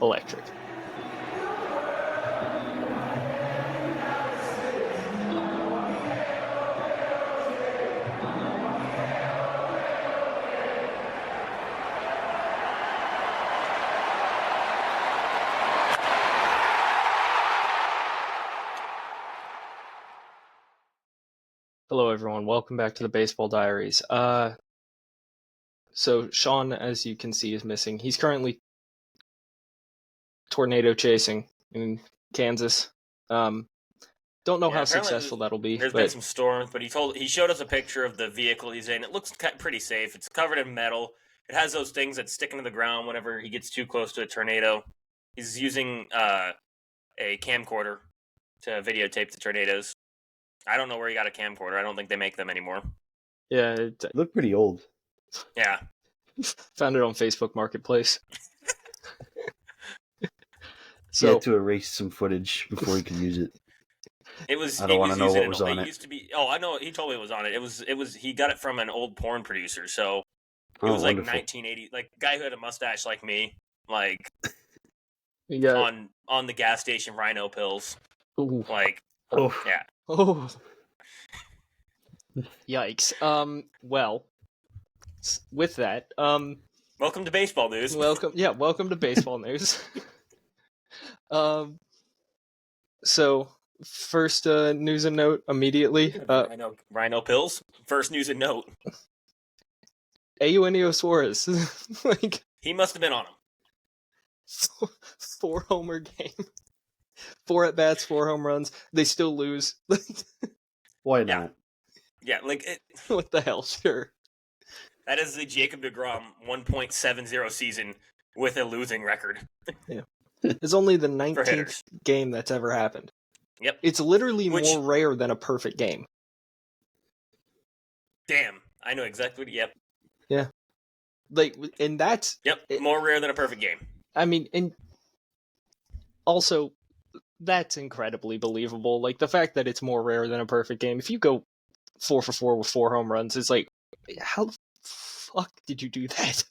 electric. Hello, everyone. Welcome back to the Baseball Diaries. So Sean, as you can see, is missing. He's currently tornado chasing in Kansas. Don't know how successful that'll be. There's been some storms, but he showed us a picture of the vehicle he's in. It looks pretty safe. It's covered in metal. It has those things that stick into the ground whenever he gets too close to a tornado. He's using a camcorder to videotape the tornadoes. I don't know where he got a camcorder. I don't think they make them anymore. Yeah, it looked pretty old. Yeah. Found it on Facebook Marketplace. So he had to erase some footage before he could use it. It was. I don't want to know what was on it. It used to be. Oh, I know. He told me it was on it. It was. He got it from an old porn producer. So it was like wonderful. 1980, like guy who had a mustache like me, like on the gas station Rhino pills. Ooh. Like, yeah. Oh. Yikes. Well, with that, welcome to baseball news. Welcome to baseball news. So first news and note immediately. Rhino pills. First news and note. Eugenio Suarez, like he must have been on him. 4 homer game. 4 at bats, 4 home runs. They still lose. Why not? Yeah, like what the hell? Sure. That is the Jacob deGrom 1.70 season with a losing record. Yeah, it's only the 19th game that's ever happened. Yep, it's literally more rare than a perfect game. Damn, I know exactly. Yep. Yeah, like, and that's more rare than a perfect game. I mean, and also. That's incredibly believable. Like, the fact that it's more rare than a perfect game. If you go 4 for 4 with 4 home runs, it's like, how the fuck did you do that?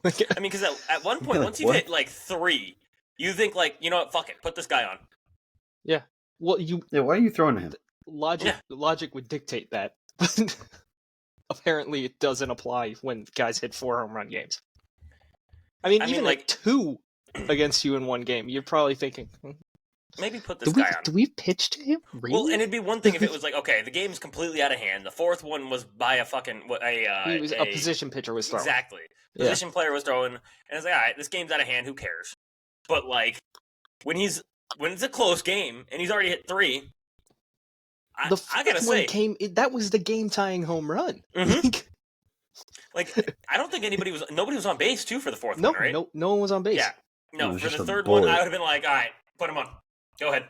I mean, because at one point, once you hit, like, 3, you think, like, you know what, fuck it, put this guy on. Yeah. Well, why are you throwing him? Logic would dictate that. But apparently it doesn't apply when guys hit 4 home run games. I mean, even like 2 against you in one game, you're probably thinking... Maybe put this guy on. Do we pitch to him? Really? Well, and it'd be one thing if it was like, okay, the game's completely out of hand. The 4th one was by a position pitcher was throwing. Exactly. Position player was throwing, and it's like, all right, this game's out of hand. Who cares? But like, when it's a close game and he's already hit 3, I gotta say, that was the game tying home run. Mm-hmm. Like, I don't think nobody was on base too for the 4th one, right? No one was on base. Yeah. No, for the 3rd one, I would have been like, all right, put him on. Go ahead.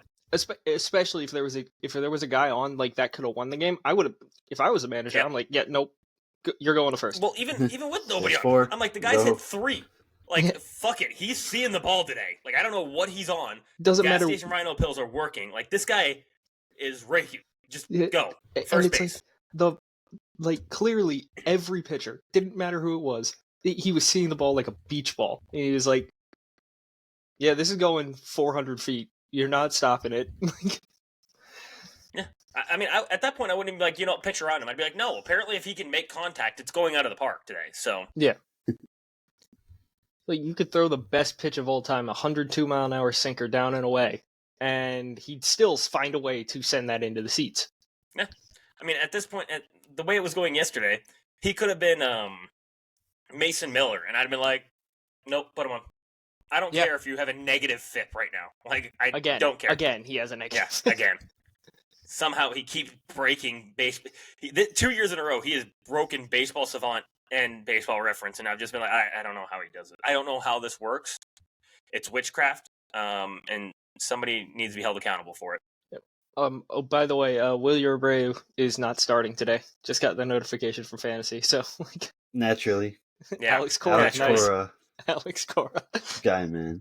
Especially if there was a guy on like that could have won the game, I would have. If I was a manager, I'm like, yeah, nope, you're going to first. Well, even with nobody on, I'm like, the guy's hit 3. Like, fuck it, he's seeing the ball today. Like, I don't know what he's on. Doesn't matter. Gas station Rhino pills are working. Like, this guy is right here. Just go first base. Like clearly every pitcher, didn't matter who it was, he was seeing the ball like a beach ball. And he was like, yeah, this is going 400 feet. You're not stopping it. Yeah. I mean, at that point, I wouldn't even be like, pitch around him. I'd be like, no, apparently if he can make contact, it's going out of the park today. So yeah. Like, you could throw the best pitch of all time, 102-mile-an-hour sinker down and away, and he'd still find a way to send that into the seats. Yeah. I mean, at this point, the way it was going yesterday, he could have been Mason Miller, and I'd have been like, nope, put him on. I don't care if you have a negative FIP right now. Like, I don't care. Again, he has a negative FIP. Again. Somehow he keeps breaking 2 years in a row, he has broken Baseball Savant and Baseball Reference, and I've just been like, I don't know how he does it. I don't know how this works. It's witchcraft, and somebody needs to be held accountable for it. Yep. Oh, by the way, Wilyer Abreu is not starting today. Just got the notification from Fantasy, so like naturally. Yeah. Alex Cora. Cora. Alex Cora. Guy, man.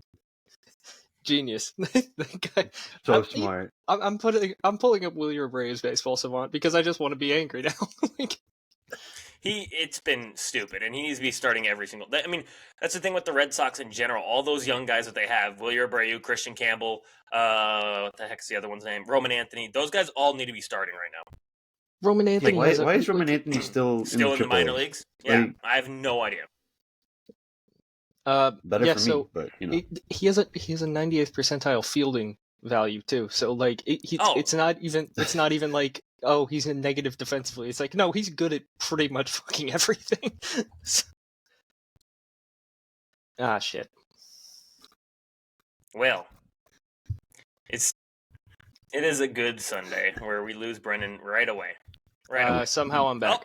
Genius. That guy. So smart. I'm pulling up Wilyer Abreu's Baseball Savant because I just want to be angry now. It's been stupid, and he needs to be starting every single. I mean, that's the thing with the Red Sox in general. All those young guys that they have, Wilyer Abreu, Christian Campbell, what the heck's the other one's name? Roman Anthony. Those guys all need to be starting right now. Roman Anthony. Why is Roman Anthony still in the AAA? minor leagues? Yeah, Like, I have no idea. better for so me, but you know. he has a 98th percentile fielding value too. So like it's not even like, oh, he's in negative defensively. It's like, no, he's good at pretty much fucking everything. Shit. Well, it is a good Sunday where we lose Brennan right away. Somehow I'm back.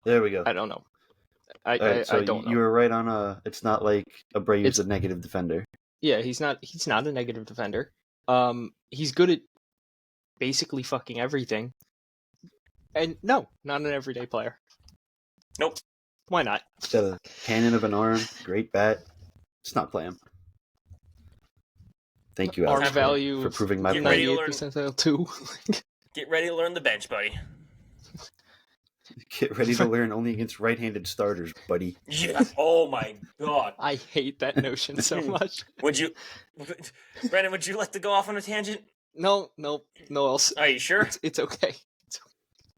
There we go. I don't know. All right, so I don't know. You were right on it's not like Abreu's a negative defender. Yeah, he's not a negative defender. He's good at basically fucking everything. And no, not an everyday player. Nope. Why not? He's got a cannon of an arm, great bat. Just not play him. Thank you, Alex, Arm value for proving my Get point. ready to 98 learn- percentile too. Get ready to learn the bench, buddy. Get ready to learn only against right-handed starters, buddy. Yeah. Oh my god. I hate that notion so much. Brennan, would you like to go off on a tangent? No. Are you sure? It's okay.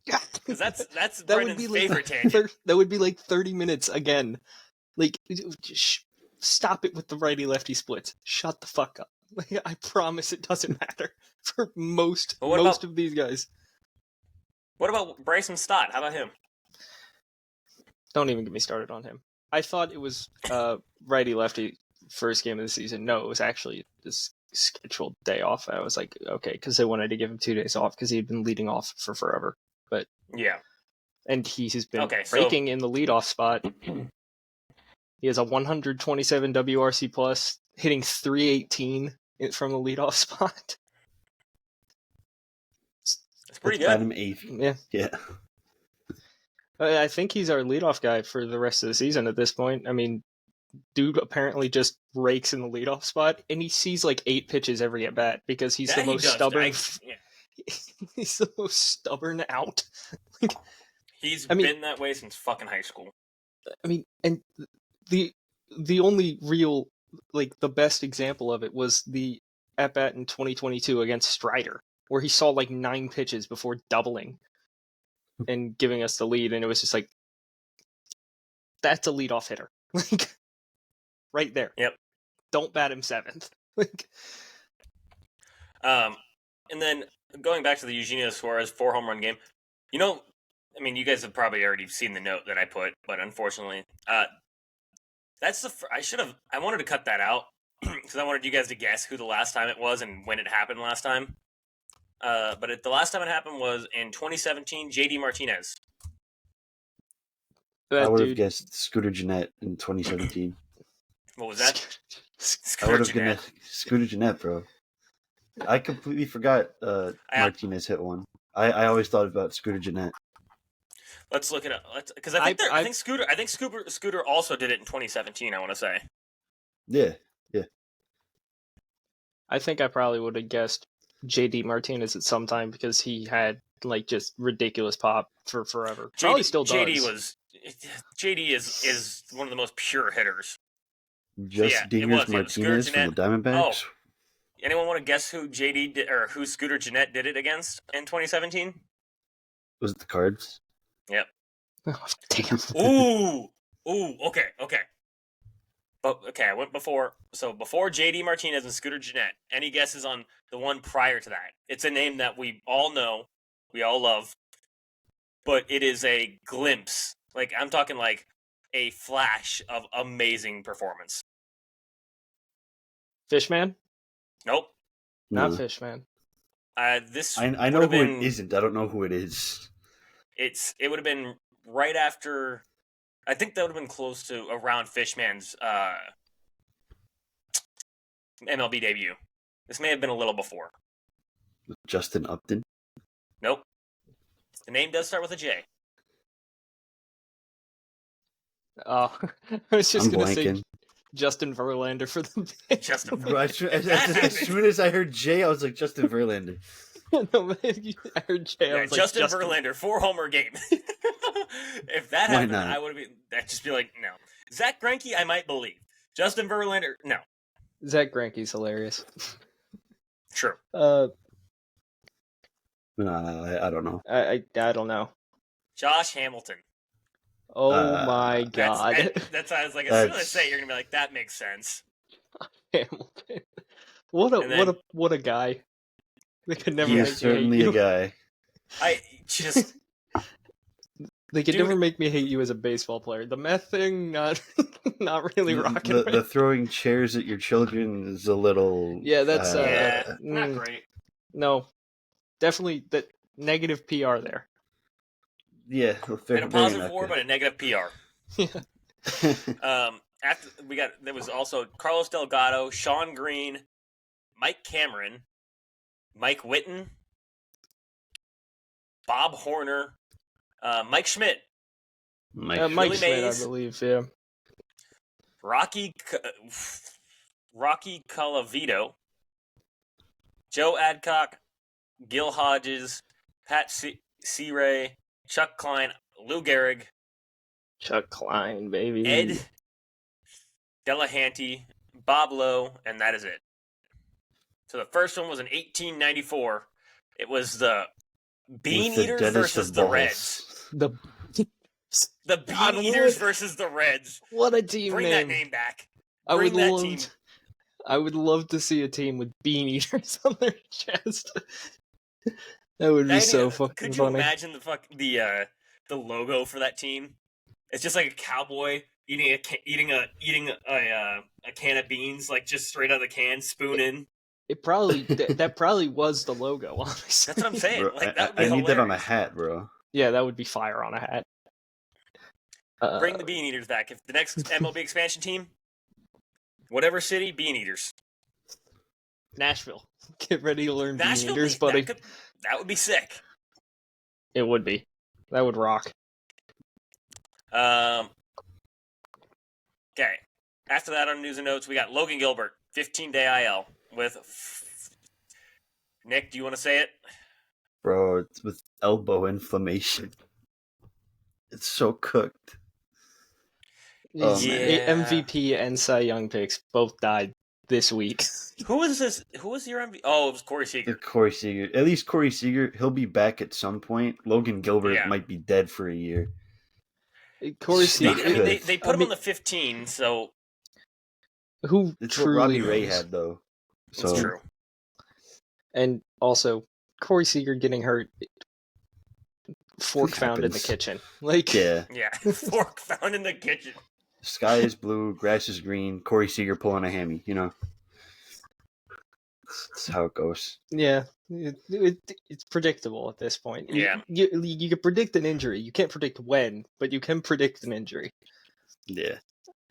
Because that's That would Brennan's be like favorite tangent. that would be like 30 minutes again. Like, stop it with the righty-lefty splits. Shut the fuck up. Like, I promise it doesn't matter for most of these guys. What about Bryson Stott? How about him? Don't even get me started on him. I thought it was righty-lefty first game of the season. No, it was actually this scheduled day off. I was like, okay, because they wanted to give him 2 days off because he'd been leading off for forever. But yeah, and he has been Okay, so- breaking in the leadoff spot. He has a 127 WRC plus, hitting 318 from the leadoff spot. it's pretty Let's bat good. him eighth. Yeah. Yeah. I think he's our leadoff guy for the rest of the season at this point. I mean, dude apparently just rakes in the leadoff spot, and he sees like 8 pitches every at bat because he's Yeah, the he most does. stubborn. Yeah. He's the most stubborn out. He's I mean- been that way since fucking high school. I mean, and the only real, like, the best example of it was the at bat in 2022 against Strider, where he saw like 9 pitches before doubling and giving us the lead, and it was just like, that's a leadoff hitter, like, right there. Yep. Don't bat him 7th. Like, And then going back to the Eugenio Suarez 4 home run game, you know, I mean, you guys have probably already seen the note that I put, but unfortunately, that's I wanted to cut that out because I wanted you guys to guess who the last time it was and when it happened last time. But the last time it happened was in 2017, JD Martinez. I that would have dude. guessed Scooter Jeanette in 2017. What was that? I would have Scooter guessed Scooter Jeanette, bro. I completely forgot Martinez hit one. I always thought about Scooter Jeanette. Let's look it up. Because I think Scooter also did it in 2017. I want to say. Yeah. I think I probably would have guessed JD Martinez at some time because he had like just ridiculous pop for forever. Probably still does. JD is one of the most pure hitters. Just yeah, it Dingers was, yeah, Martinez Scooter from the Diamondbacks. Anyone want to guess who JD did, or who Scooter Jeanette did it against in 2017? Was it the Cards? Oh, damn. Ooh, okay. But okay, I went before. So before JD Martinez and Scooter Jeanette, any guesses on the one prior to that? It's a name that we all know, we all love, but it is a glimpse. Like, I'm talking like a flash of amazing performance. Fishman? Nope. Not No. Fishman. This I know would who have been, it isn't. I don't know who it is. It would have been right after. I think that would have been close to around Fishman's MLB debut. This may have been a little before. Justin Upton. Nope. The name does start with a J. Oh, I was just I'm going to say blanking. Justin Verlander for the Justin Bro, as soon as I heard Jay, I was like, Justin Verlander. No, I heard Jay. I Yeah, was like, Justin Verlander, 4-homer game. If that Why happened, not? I would I'd just be like, no. Zach Greinke, I might believe. Justin Verlander, no. Zach Greinke's hilarious. True. I don't know. I don't know. Josh Hamilton. Oh my god. That's why I was like, as soon as I say it, you're gonna be like, that makes sense. Hamilton. What a guy. They could never He's make me hate certainly you. a guy. I just They could Dude. never make me hate you as a baseball player. The meth thing, not really rocking. The throwing chairs at your children is a little. Yeah, that's not great. No, definitely that negative PR there. Yeah, And a positive war, but a negative PR. Yeah. After there was also Carlos Delgado, Sean Green, Mike Cameron, Mike Witten, Bob Horner, Mike Schmidt, Mike Billy Schmidt, Mays, I believe. Yeah. Rocky Colavito, Joe Adcock, Gil Hodges, Pat Searay, Chuck Klein, Lou Gehrig, Chuck Klein, baby. Ed Delahanty, Bob Lowe, and that is it. So the first one was in 1894. It was the Bean Eaters versus the Reds. The Bean Eaters versus the Reds. What a team Bring name. that name back. I Bring would that love. team. I would love to see a team with bean eaters on their chest. That would be so fucking Could you funny. imagine the logo for that team? It's just like a cowboy eating a can of beans, like just straight out of the can, spoon in. It probably that probably was the logo. Honestly, That's what I'm saying. Bro, Like that would be I need that on a hilarious. hat, bro. Yeah, that would be fire on a hat. Bring the Bean Eaters back. If the next MLB expansion team, whatever city, Bean Eaters. Nashville. Get ready to learn Nashville, bean eaters, buddy. that would be sick. It would be. That would rock. Okay. After that, on news and notes, we got Logan Gilbert, 15-day IL with. Nick, do you want to say it? Bro, it's with elbow inflammation. It's so cooked. His Yeah. MVP and Cy Young picks both died this week. Who was this? Who was your MVP? Oh, it was Corey Seager. Corey Seager. At least Corey Seager, he'll be back at some point. Logan Gilbert might be dead for a year. Corey Seager. They put him on the 15, so Who It's what truly Robbie Ray knows? had, though. So, it's true. And also, Corey Seager getting hurt. Fork It found in the happens. kitchen. Like, yeah. Yeah, fork found in the kitchen. Sky is blue, grass is green, Corey Seager pulling a hammy, you know? That's how it goes. yeah, it's predictable at this point. Yeah. You can predict an injury. You can't predict when, but you can predict an injury. Yeah.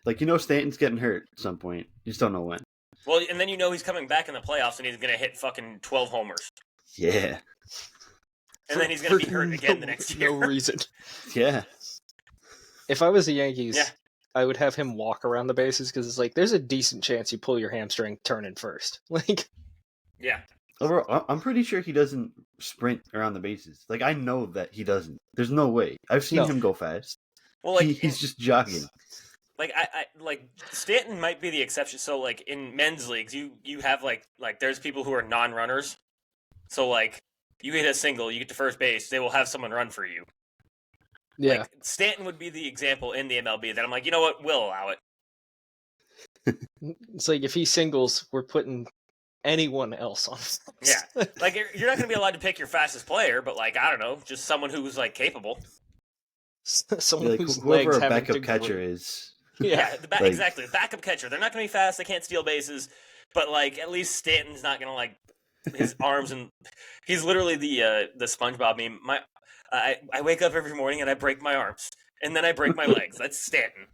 Like, you know Stanton's getting hurt at some point. You just don't know when. Well, and then you know he's coming back in the playoffs and he's going to hit fucking 12 homers. Yeah. And then he's going to be hurt again the next year. No reason. Yeah. If I was the Yankees, Yeah. I would have him walk around the bases because it's like there's a decent chance you pull your hamstring turning first. Like, Yeah. Overall, I'm pretty sure he doesn't sprint around the bases. Like, I know that he doesn't. There's no way. I've seen No. him go fast. Well, like He's just jogging. Like I like Stanton might be the exception. So like in men's leagues, you have like there's people who are non-runners. So like you hit a single, you get to first base, they will have someone run for you. yeah, Like Stanton would be the example in the MLB that I'm like, you know what, we'll allow it. it's like if he singles, we're putting anyone else on. Yeah. Like you're not going to be allowed to pick your fastest player, but like I don't know, just someone who's like capable. Someone Like, whose whoever legs a haven't backup to catcher grow. is. Yeah, Like, exactly. The backup catcher. They're not going to be fast. They can't steal bases. But like, at least Stanton's not going to like his arms and he's literally the SpongeBob meme. I wake up every morning and I break my arms and then I break my legs. That's Stanton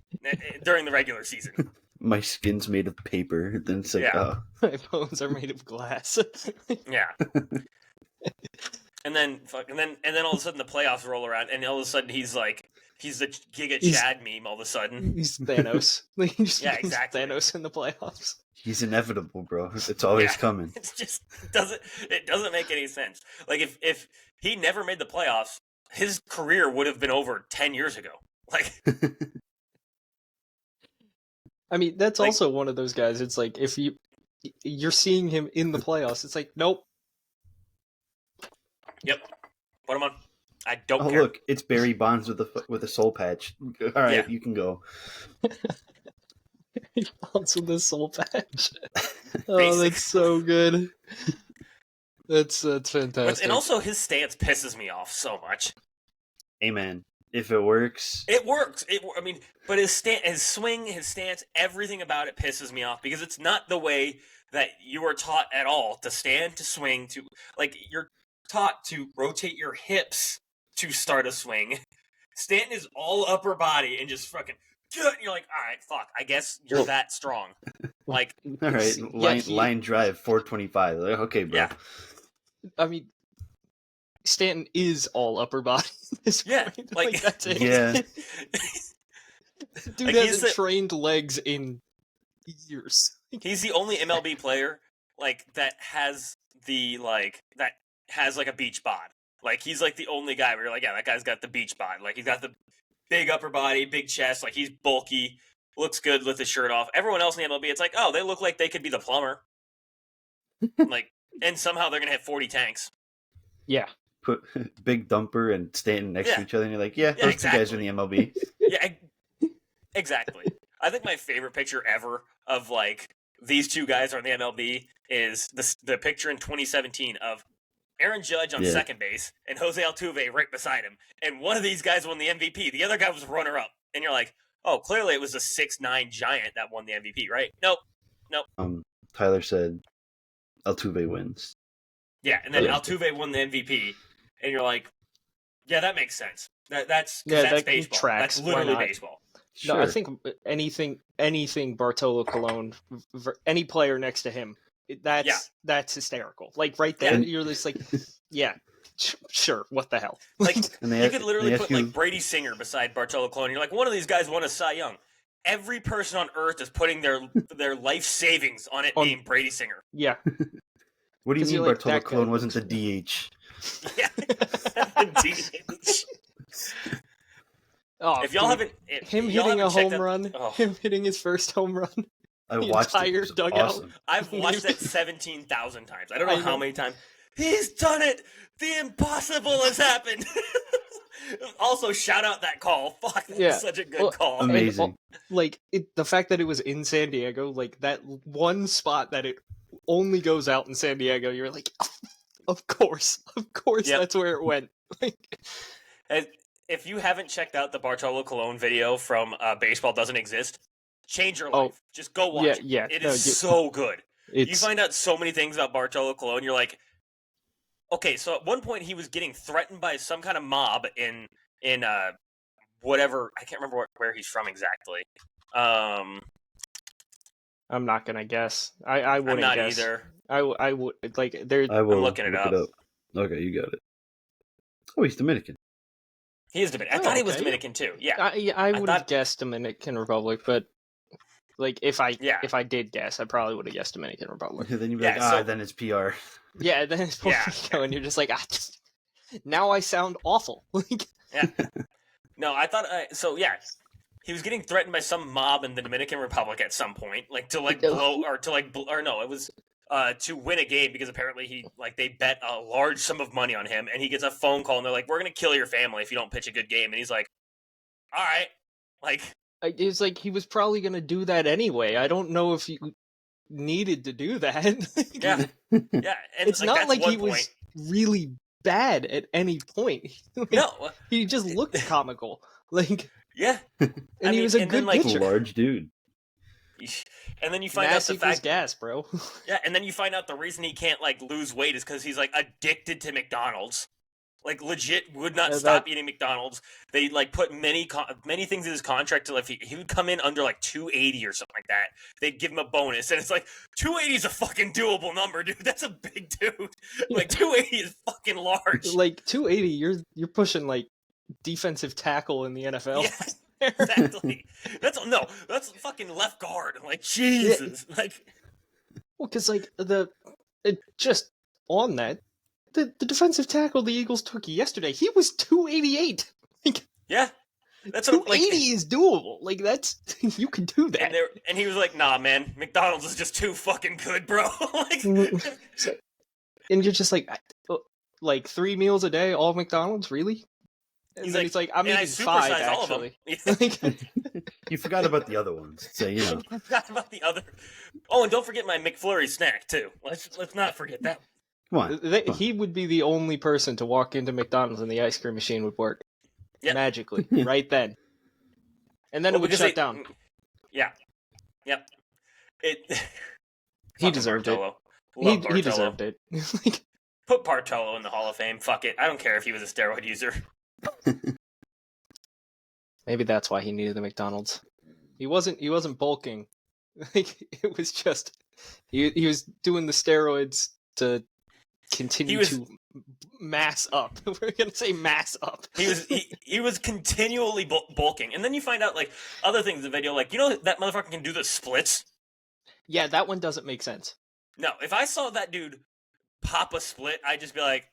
during the regular season. My skin's made of paper. Then it's like, Yeah. oh. my bones are made of glass. Yeah. And then all of a sudden the playoffs roll around, and all of a sudden he's the Giga He's- Chad meme all of a sudden. He's Thanos. Like, he just Yeah, becomes exactly. Thanos in the playoffs. He's inevitable, bro. It's always Yeah. coming. It's just doesn't make any sense. Like if he never made the playoffs, his career would have been over 10 years ago. Like I mean, that's also one of those guys. It's like if you're seeing him in the playoffs, it's like, nope. Yep. Put him on. I don't Oh care. look, it's Barry Bonds with a soul patch. All right, Yeah. you can go. He bounces with his soul patch. Oh, Basic. that's so good. That's fantastic. And also his stance pisses me off so much. Hey man, if it works, It works. But his swing, his stance, everything about it pisses me off because it's not the way that you are taught at all to stand, to swing, to you're taught to rotate your hips to start a swing. Stanton is all upper body and just fucking. And you're like, all right, fuck. I guess you're that strong. Like, all right, line drive 425. Like, okay, bro. Yeah. I mean, Stanton is all upper body. At this point. like That's it. Yeah. Dude Like, hasn't trained legs in years. He's the only MLB player that has a beach bod. Like he's like the only guy where you're like, yeah, that guy's got the beach bod. Like he's got the big upper body, big chest. Like he's bulky, looks good with his shirt off. Everyone else in the MLB, it's like, oh, they look like they could be the plumber. And somehow they're gonna hit 40 tanks. Yeah. Put Big Dumper and Stanton next to each other, and you're like, yeah, those exactly. two guys are in the MLB. Yeah, exactly. I think my favorite picture ever of these two guys are in the MLB is the picture in 2017 of Aaron Judge on second base and Jose Altuve right beside him. And one of these guys won the MVP. The other guy was runner-up. And you're like, oh, clearly it was a 6'9" giant that won the MVP, right? Nope. Tyler said Altuve wins. Yeah, and then Altuve won the MVP. And you're like, yeah, that makes sense. That's baseball. Tracks. That's literally baseball. Sure. No, I think anything Bartolo Colon, any player next to him, that's hysterical. Like right there, you're just like, yeah, sure, what the hell? Like you could literally put Brady Singer beside Bartolo Colon. You're like, one of these guys won a Cy Young. Every person on earth is putting their life savings on it named Brady Singer. Yeah. What do you mean Bartolo Colon wasn't the DH? Yeah, the DH. Oh, if y'all haven't, him hitting a home run, him hitting his first home run, I watched entire it. dugout. Awesome. I've watched that 17,000 times. I don't know how many times. He's done it. The impossible has happened. Also, shout out that call. Fuck, that's such a good call. Amazing. And, the fact that it was in San Diego, that one spot that it only goes out in San Diego, you're like, of course, that's where it went. And if you haven't checked out the Bartolo Colon video from Baseball Doesn't Exist, change your life. Just go watch it. Yeah, it is so good. You find out so many things about Bartolo Colon. You're like, okay, so at one point he was getting threatened by some kind of mob in whatever, I can't remember where he's from exactly. I'm not gonna guess. I wouldn't I'm not guess. either. I would there. I will I'm looking it up. Okay, you got it. Oh, he's Dominican. He is Dominican. I thought he was Dominican too. Yeah. I would have guessed Dominican Republic, but if I did guess, I probably would have guessed Dominican Republic. Then you'd be like, then it's PR. Yeah, then it's Puerto Rico, and you're just like, now I sound awful. Yeah. No, I thought he was getting threatened by some mob in the Dominican Republic at some point, to win a game because apparently they bet a large sum of money on him, and he gets a phone call and they're like, we're gonna kill your family if you don't pitch a good game, and he's like, all right, it's like he was probably gonna do that anyway. I don't know if you needed to do that. Yeah, and it's not like he was really bad at any point. No, he just looked comical. Yeah, and he was a good pitcher. Large dude. And then you find Mass out the fact, gas, bro. Yeah, and then you find out the reason he can't lose weight is because he's addicted to McDonald's. Like, legit would not Yeah, stop eating McDonald's. They, like, put many things in his contract to, like, if he would come in under, like, 280 or something like that, they'd give him a bonus. And it's like, 280 is a fucking doable number, dude. That's a big dude. Like, 280 is fucking large. Like 280, you're pushing like defensive tackle in the NFL. Yeah, exactly. That's fucking left guard. Like, Jesus. Yeah. Like, well, because like just on that, the defensive tackle the Eagles took yesterday, he was 288. Like, yeah, that's 280 is doable. Like, that's you can do that. And he was like, "Nah, man, McDonald's is just too fucking good, bro." Like, and you're just like 3 meals a day, all McDonald's, really? And he's like, I'm eating 5 actually. You forgot about the other ones, so you know. I forgot about the other. Oh, and don't forget my McFlurry snack too. Let's not forget that. Come on. He would be the only person to walk into McDonald's and the ice cream machine would work magically right then, and then it would shut down. Yeah, yep. He deserved it. He deserved it. Put Bartolo in the Hall of Fame. Fuck it. I don't care if he was a steroid user. Maybe that's why he needed the McDonald's. He wasn't bulking. Like, it was just he was doing the steroids to continue to mass up. We're gonna say mass up. He was continually bulking, and then you find out like other things in the video, like, you know, that motherfucker can do the splits. Yeah, that one doesn't make sense. No, if I saw that dude pop a split, I'd just be like,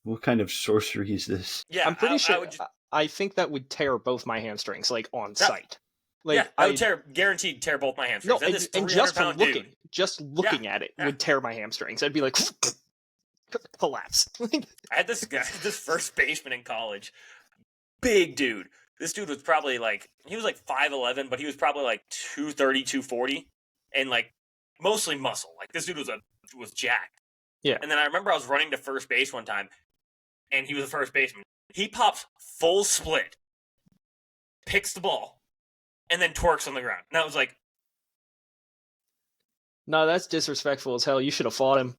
what kind of sorcery is this? Yeah, I'm pretty sure. I think that would tear both my hamstrings, like, on sight. Like, yeah, I would guaranteed tear both my hamstrings. No, and just from looking at it would tear my hamstrings. I'd be like, collapse. I had this guy, this first baseman in college, big dude. This dude was probably like, he was like 5'11", but he was probably like 230, 240, and like mostly muscle. Like, this dude was jacked. Yeah. And then I remember I was running to first base one time, and he was a first baseman. He pops full split, picks the ball, and then twerks on the ground. And I was like, no, that's disrespectful as hell. You should have fought him.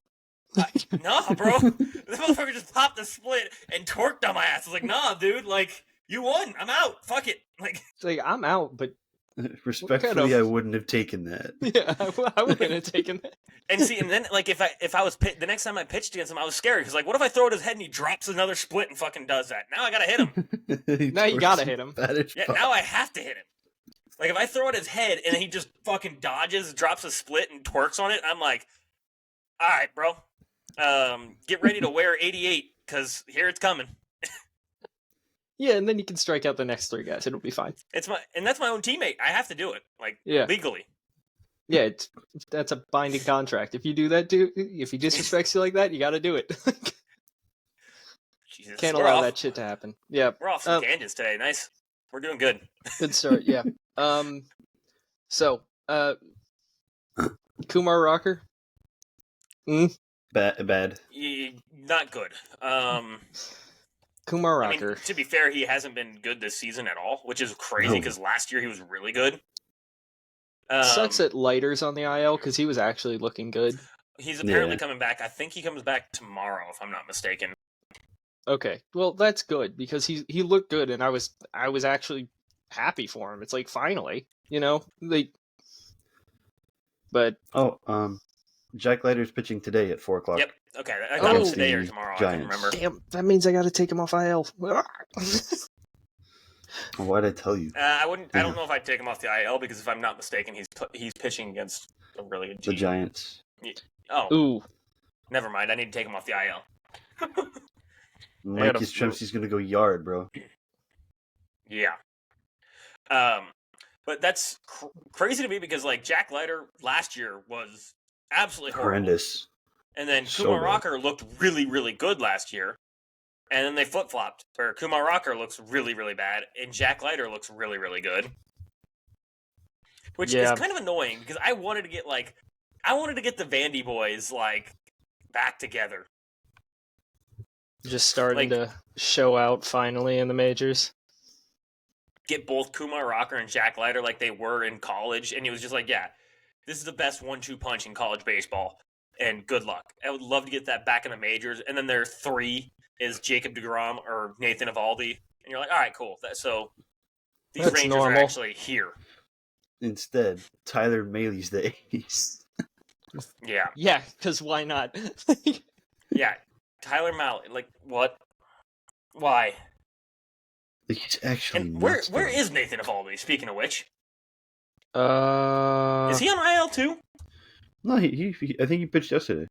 Nah, bro. This motherfucker just popped the split and twerked on my ass. I was like, nah, dude. Like, you won. I'm out. Fuck it. Like, it's like, I'm out, but respectfully, I wouldn't have taken that. Yeah, I wouldn't have taken that. And then like if I was the next time I pitched against him, I was scared because like, what if I throw it at his head and he drops another split and fucking does that? Now I gotta hit him. Now you gotta hit him. Yeah, now I have to hit him. Like, if I throw it at his head and he just fucking dodges, drops a split, and twerks on it, I'm like, all right, bro. Get ready to wear 88 because here it's coming. Yeah, and then you can strike out the next 3 guys. It'll be fine. That's my own teammate. I have to do it, like, legally. Yeah, that's a binding contract. If you do that, dude, if he disrespects you like that, you got to do it. Jesus, can't allow that shit to happen. Yeah, we're off some tangents today. Nice, we're doing good. Good start. Yeah. So, Kumar Rocker. Bad. Not good. Kumar Rocker. I mean, to be fair, he hasn't been good this season at all, which is crazy because last year he was really good. Sucks at Lighters on the IL because he was actually looking good. He's apparently coming back. I think he comes back tomorrow, if I'm not mistaken. Okay, well that's good because he looked good, and I was actually happy for him. It's like, finally, but Jack Leiter's pitching today at 4:00. Yep. Okay, I thought it was today or tomorrow. Giants. I can't remember. Damn, that means I got to take him off IL. Why'd I tell you? I wouldn't. I don't know if I'd take him off the IL because if I'm not mistaken, he's pitching against a really good team. The Giants. Oh. Ooh. Never mind. I need to take him off the IL. Mikey Stremski's gonna go yard, bro. Yeah. But that's crazy to me because like Jack Leiter last year was absolutely horrendous. And then Kumar Rocker looked really, really good last year. And then they flip-flopped, where Kumar Rocker looks really, really bad, and Jack Leiter looks really, really good. Which is kind of annoying, because I wanted to get the Vandy boys, like, back together. Just starting to show out, finally, in the majors. Get both Kumar Rocker and Jack Leiter like they were in college, and it was just like, yeah, this is the best 1-2 punch in college baseball. And good luck. I would love to get that back in the majors. And then there are 3 is Jacob deGrom or Nathan Eovaldi, and you're like, all right, cool. So these That's Rangers normal. are actually here. Instead, Tyler Mailey's the ace. Yeah. Yeah, because why not? Yeah. Tyler Malley. Like, what? Why? He's actually And nuts. where is Nathan Eovaldi, speaking of which? Uh, Is he on IL too? No, he I think he pitched yesterday.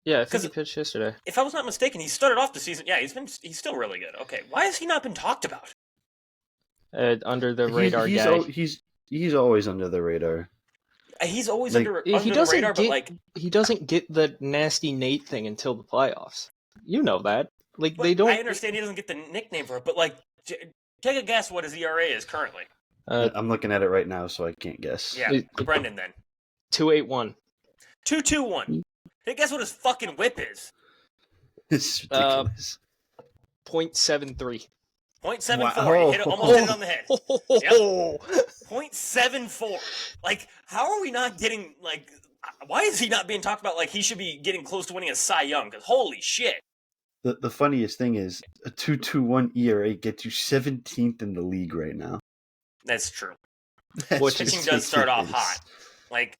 yeah, I think 'Cause- he pitched yesterday. If I was not mistaken, he started off the season. Yeah, he's still really good. Okay, why has he not been talked about? Under the radar guy. He's always under the radar. He's always Like, under He the doesn't radar, but get like, he doesn't get the nasty Nate thing until the playoffs. You know that. Like they don't. I understand he doesn't get the nickname for it, but like, take a guess what his ERA is currently. I'm looking at it right now, so I can't guess. Yeah, Brendan then. 2.81. 2.21. Hey, guess what his fucking whip is? It's ridiculous. 0.73. 0.74. Wow. He almost hit it on the head. Oh. 0.74. Like, how are we not getting, like, why is he not being talked about like he should be getting close to winning a Cy Young? Because holy shit. The funniest thing is a 2.21 ERA gets you 17th in the league right now. That's true. Which Pitching does start off hot. Like,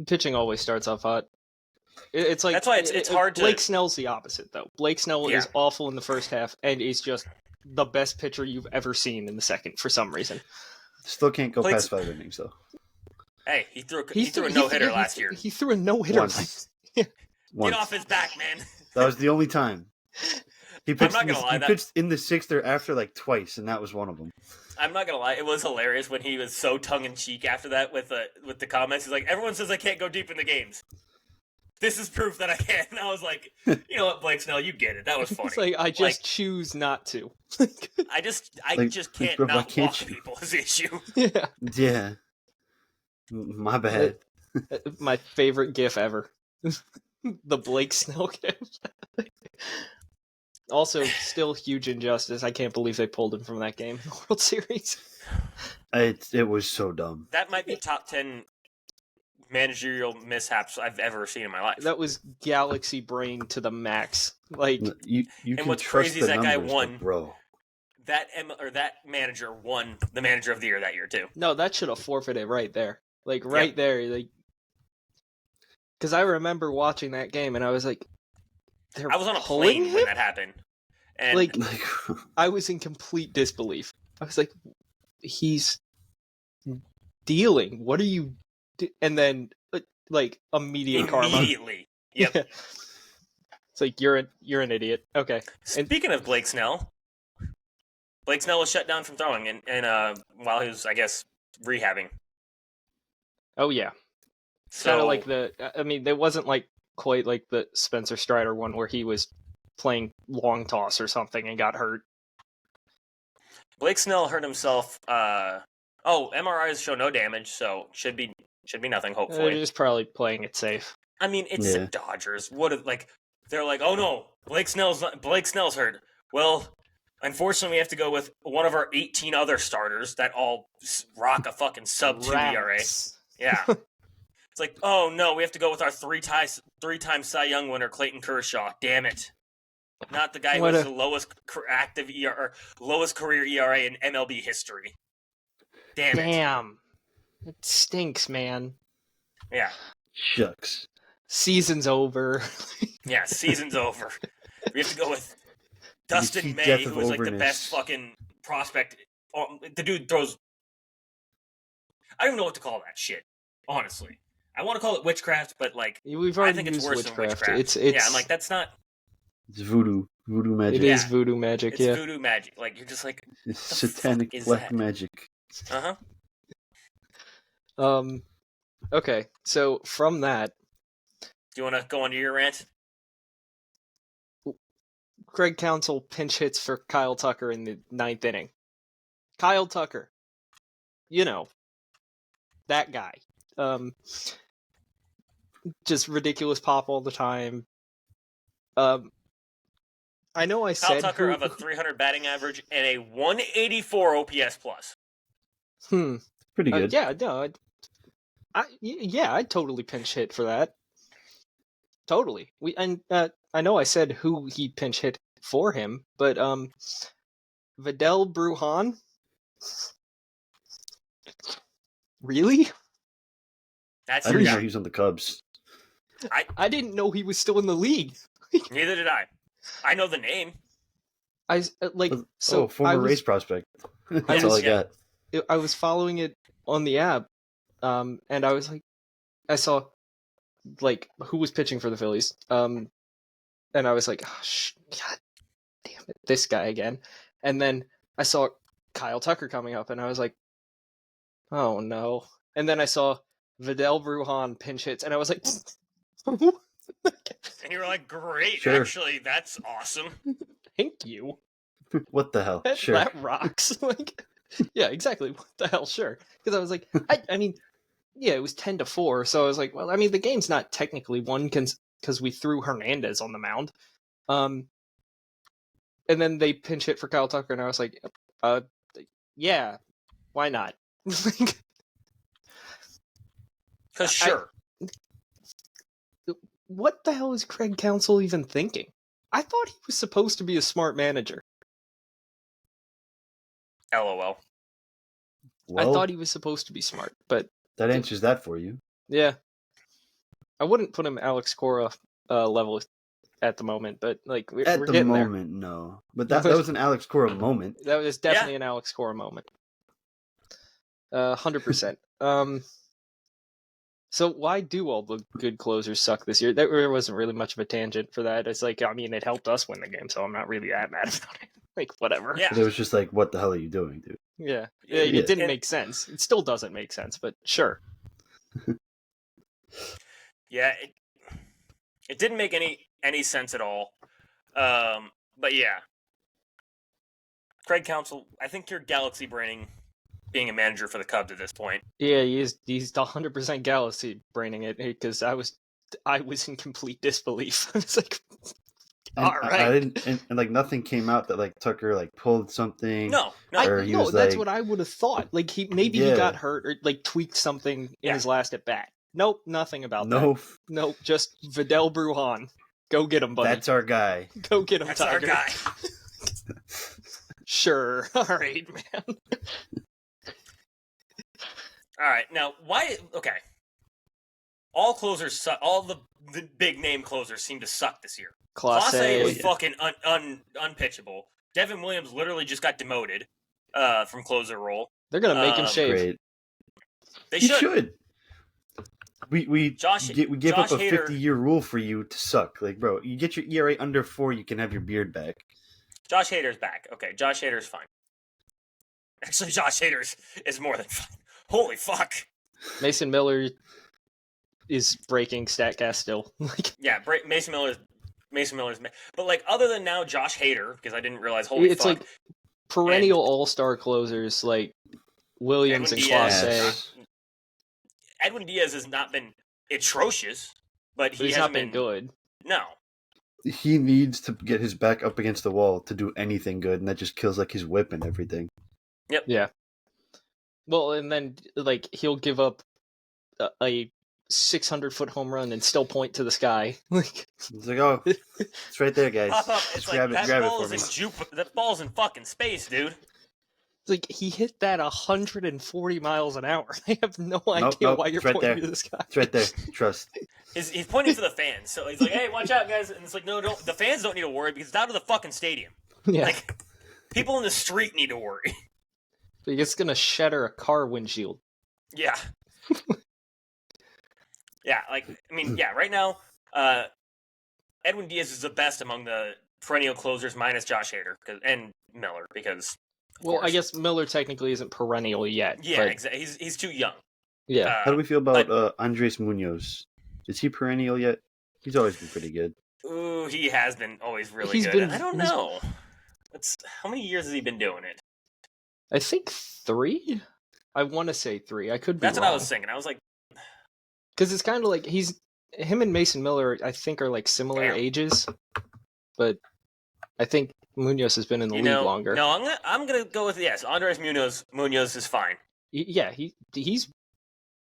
Pitching always starts off hot. It's like that's why it's hard to. Blake Snell's the opposite, though. Blake Snell Yeah. is awful in the first half and is just the best pitcher you've ever seen in the second for some reason. Still can't go Blake's- past 5 innings, though. Hey, he threw a no-hitter last year. He threw a no-hitter. Once. Get Once. off his back, man. That was the only time. He pitched, not gonna lie, he that- pitched in the sixth or after like twice, and that was one of them. I'm not gonna lie, it was hilarious when he was so tongue-in-cheek after that with the comments. He's like, everyone says I can't go deep in the games. This is proof that I can. And I was like, you know what, Blake Snell, you get it. That was funny. It's like, I just choose not to. I just Like, can't bro, why not can't walk you? people. Is the issue. Yeah. Yeah. My bad. My favorite GIF ever. The Blake Snell GIF. Also, still huge injustice. I can't believe they pulled him from that game in the World Series. It was so dumb. That might be top 10 managerial mishaps I've ever seen in my life. That was galaxy brain to the max. Like, You And can what's trust crazy the is that guy numbers, won. but bro. That manager won the manager of the year that year too. no, that should have forfeited right there. Like, right there. Like, because I remember watching that game and I was like, they're I was on a pulling plane him? when that happened. And Like, I was in complete disbelief. I was like, he's dealing. What are you? And then, like, immediate karma. immediately. Yep. Yeah. It's like you're an idiot. Okay. Speaking of Blake Snell was shut down from throwing and while he was, I guess, rehabbing. Oh yeah. So Kind of like I mean, it wasn't like quite like the Spencer Strider one where he was playing long toss or something and got hurt. Blake Snell hurt himself. MRIs show no damage, so should be nothing. They're Hopefully. just probably playing it safe. I mean, it's the Yeah. Dodgers. They're like, oh no, Blake Snell's hurt. Well, unfortunately, we have to go with one of our 18 other starters that all rock a fucking sub 2 ERA. Rats. Yeah. It's like, oh no, we have to go with our three-time Cy Young winner, Clayton Kershaw. Damn it. Not the guy who What has a- the lowest active ERA, or lowest career ERA in MLB history. Damn it. Damn. It stinks, man. Yeah. Shucks. Season's over. Yeah, season's over. We have to go with Dustin cheap May, death who of was like the overness. best fucking prospect. The dude throws. I don't even know what to call that shit. Honestly, I want to call it witchcraft, but like, We've I already think it's used worse than witchcraft. witchcraft. It's yeah, I'm like, that's not. It's voodoo magic. It is Yeah. voodoo magic. It's Yeah. voodoo magic. Like you're just like, It's the fuck satanic is black that? magic. Okay. So from that, Do you want to go on to your rant? Craig Counsell pinch hits for Kyle Tucker in the 9th inning. Kyle Tucker. You know. That guy. Just ridiculous pop all the time. I know I Kyle said Tucker of a 300 batting average and a 184 OPS plus. Pretty good. Yeah, no. I'd totally pinch hit for that. Totally. I know I said who he pinch hit for him, but Vidal Brujan? Really? That's I your didn't know guy. he was on the Cubs. I didn't know he was still in the league. Neither did I. I know the name. Former race prospect. That's all I got. I was following it on the app, and I was like, I saw like who was pitching for the Phillies, and I was like, oh, God damn it, this guy again. And then I saw Kyle Tucker coming up, and I was like, oh no. And then I saw Vidal Brujan pinch hits, and I was like, and you were like, great, Sure. actually, that's awesome. thank you. What the hell? Sure. That rocks. Like, yeah, exactly. What the hell? Sure. Because I was like, I mean, yeah, it was 10-4. So I was like, well, I mean, the game's not technically won because we threw Hernandez on the mound. And then they pinch hit for Kyle Tucker, and I was like, yeah, why not? Because sure. What the hell is Craig Counsell even thinking? I thought he was supposed to be a smart manager. LOL. Well, I thought he was supposed to be smart, but that answers that for you. yeah. I wouldn't put him Alex Cora level at the moment, but like we're At the getting moment, no. But that was an Alex Cora moment. there. That was definitely an Alex Cora moment. 100%. So why do all the good closers suck this year? There wasn't really much of a tangent for that. It's like, I mean, it helped us win the game, so I'm not really that mad about it. Like, whatever. Yeah. It was just like, what the hell are you doing, dude? Yeah. It didn't make sense. It still doesn't make sense, but sure. Yeah, it didn't make any sense at all. But yeah. Craig Counsell, I think you're galaxy braining being a manager for the Cubs at this point. Yeah, he's 100% galaxy braining it, because I was in complete disbelief. I was like, all right. I didn't, and like nothing came out that like Tucker like pulled something. No. That's what I would have thought. Like he got hurt or like tweaked something in his last at bat. Nope, nothing about that. Nope, just Vidal Brujan. Go get him, buddy. That's our guy. Go get him, That's Tiger. our guy. Sure. All right, man. All right, now why? Okay, all closers suck. All the big name closers seem to suck this year. Clase was fucking unpitchable. Devin Williams literally just got demoted from closer role. They're gonna make him shave. Great. They He should. should. We give up a Hader, 50-year rule for you to suck. Like, bro, you get your ERA under 4, you can have your beard back. Josh Hader's back. Okay, Josh Hader's fine. Actually, Josh Hader is more than fine. Holy fuck. Mason Miller is breaking StatCast still. Yeah, Mason Miller's. But like, other than now, Josh Hader, because I didn't realize. Holy it's fuck. like perennial all-star closers like Williams and Clase. Edwin Diaz has not been atrocious, but he's not been good. No. He needs to get his back up against the wall to do anything good, and that just kills like his whip and everything. Yep. Yeah. Well, and then like he'll give up a 600-foot home run and still point to the sky. Like it's like, oh, it's right there, guys. Pop up. It's just like, grab that it ball's for me. that ball's in fucking space, dude. It's like he hit that 140 miles an hour. I have no idea why you're pointing to the sky. It's right there. Trust. He's pointing to the fans, so he's like, "Hey, watch out, guys!" And it's like, "No, don't." The fans don't need to worry because it's out of the fucking stadium. Yeah. Like, people in the street need to worry. It's gonna shatter a car windshield. Yeah. Yeah, like, I mean, yeah, right now, Edwin Diaz is the best among the perennial closers minus Josh Hader and Miller because. Well, I guess Miller technically isn't perennial yet. Yeah, exactly. He's too young. Yeah. How do we feel about Andres Munoz? Is he perennial yet? He's always been pretty good. Ooh, he has been always really good. I don't know. How many years has he been doing it? I think 3. I want to say 3. I could be That's wrong. what I was thinking. I was like, because it's kind of like him and Mason Miller. I think are like similar ages, but I think Munoz has been in the league longer. No, I'm gonna go with yes. Andres Munoz. Munoz is fine. Yeah, he's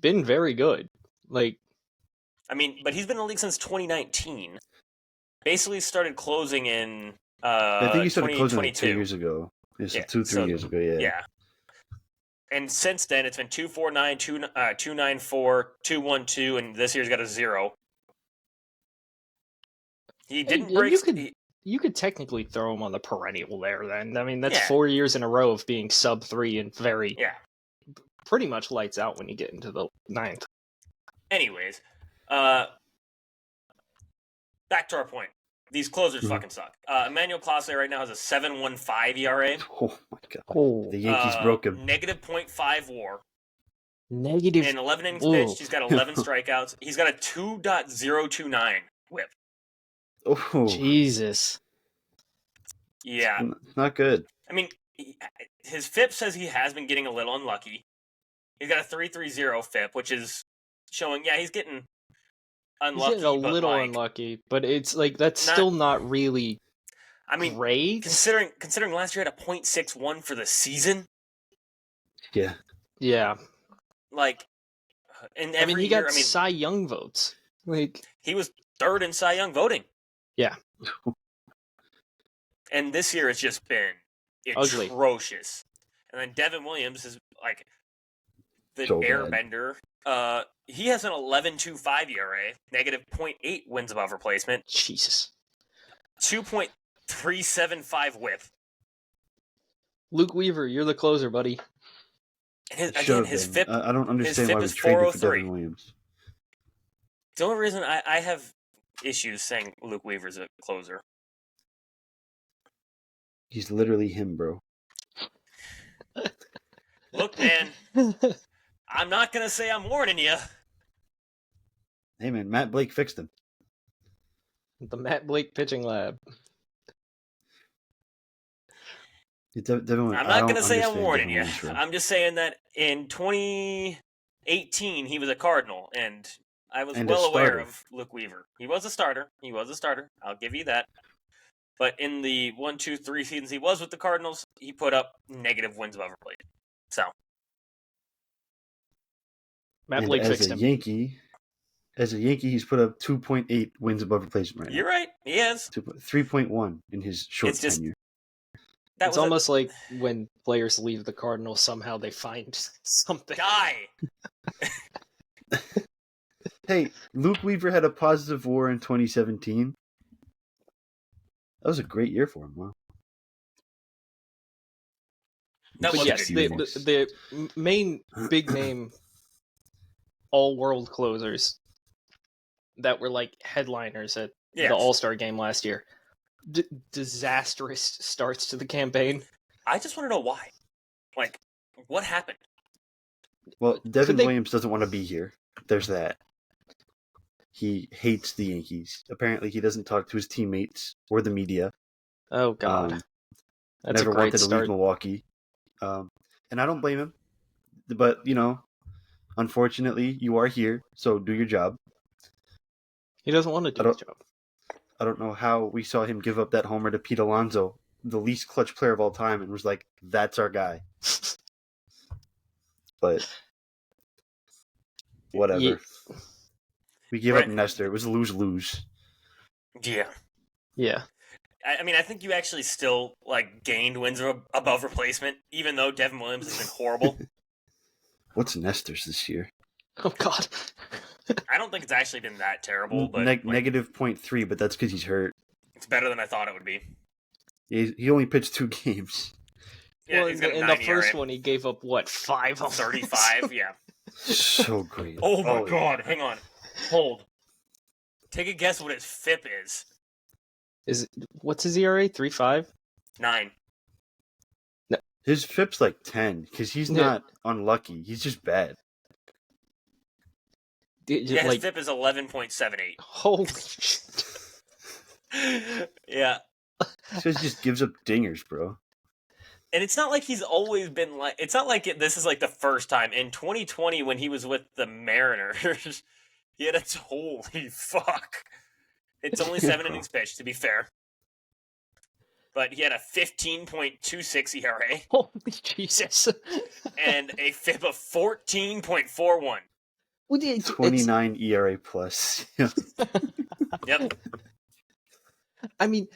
been very good. Like, I mean, but he's been in the league since 2019. Basically, started closing in I think he started closing like 2 2022. years ago. It's Yeah, 3 years ago. Yeah. Yeah. And since then, it's been 249, 294, 212, and this year's got a 0. He didn't break. You could technically throw him on the perennial there. Then I mean, that's Yeah. 4 years in a row of being sub 3 and pretty much lights out when you get into the 9th. Anyways, back to our point. These closers fucking suck. Emmanuel Clase right now has a 7.15 ERA. Oh my god. Oh. The Yankees broke him. Negative .5 WAR. Negative. In 11 innings pitched, he's got 11 strikeouts. He's got a 2.029 WHIP. Oh, Jesus. Yeah. It's not good. I mean, his FIP says he has been getting a little unlucky. He's got a 3.30 FIP, which is showing, he's getting unlucky. He's getting a little unlucky, but it's like that's still not really great. Considering last year had a .61 for the season. Yeah. Yeah. Like, and every he year, got Cy Young votes. Like, he was 3rd in Cy Young voting. Yeah. And this year it's just been atrocious. And then Devin Williams is like the airbender. He has an 11.25 ERA, negative .8 wins above replacement. Jesus. 2.375 WHIP. Luke Weaver, you're the closer, buddy. His FIP. I don't understand why we traded for Devin Williams. The only reason I have issues saying Luke Weaver's a closer. He's literally him, bro. Look, man, I'm not going to say I'm warning you. Hey, man, Matt Blake fixed him. The Matt Blake pitching lab. I'm not going to say I'm warning you. I'm just saying that in 2018, he was a Cardinal, and I was well aware of Luke Weaver. He was a starter. I'll give you that. But in the 1, 2, 3 seasons he was with the Cardinals, he put up negative wins above replacement. So, Matt Blake fixed him. As a Yankee, he's put up 2.8 wins above replacement right now. You're right. He has 3.1 in his short tenure. It's almost like when players leave the Cardinals, somehow they find something. Die. Hey, Luke Weaver had a positive WAR in 2017. That was a great year for him. Wow. But yes, the main big name all-world closers that were like headliners at the All-Star game last year. Disastrous starts to the campaign. I just want to know why. Like, what happened? Well, Devin Williams doesn't want to be here. There's that. He hates the Yankees. Apparently, he doesn't talk to his teammates or the media. Oh, God. That's never a great wanted start. to leave Milwaukee. And I don't blame him. But, unfortunately, you are here, so do your job. He doesn't want to do his job. I don't know how we saw him give up that homer to Pete Alonso, the least clutch player of all time, and was like, that's our guy. But whatever. Yeah. We gave up Nestor. It was a lose-lose. Yeah. Yeah. I mean, I think you actually still gained wins above replacement, even though Devin Williams has been horrible. What's Nestor's this year? Oh, God. I don't think it's actually been that terrible. But negative 0.3, but that's because he's hurt. It's better than I thought it would be. He only pitched 2 games. Yeah, well, in the first one, he gave up, 5 of 35, yeah. So great. Oh, my God. Hang on. Hold. Take a guess what his FIP is. What's his ERA? 3.5? 9. No. His FIP's 10, because he's not unlucky. He's just bad. Yeah, his FIP is 11.78. Holy shit. Yeah. This guy just gives up dingers, bro. And it's not like he's always been it's not like this is the first time. In 2020, when he was with the Mariners, he had holy fuck. It's only 7 innings pitched, to be fair. But he had a 15.26 ERA. Holy Jesus. And a FIP of 14.41. 29 ERA plus. Yep. I mean,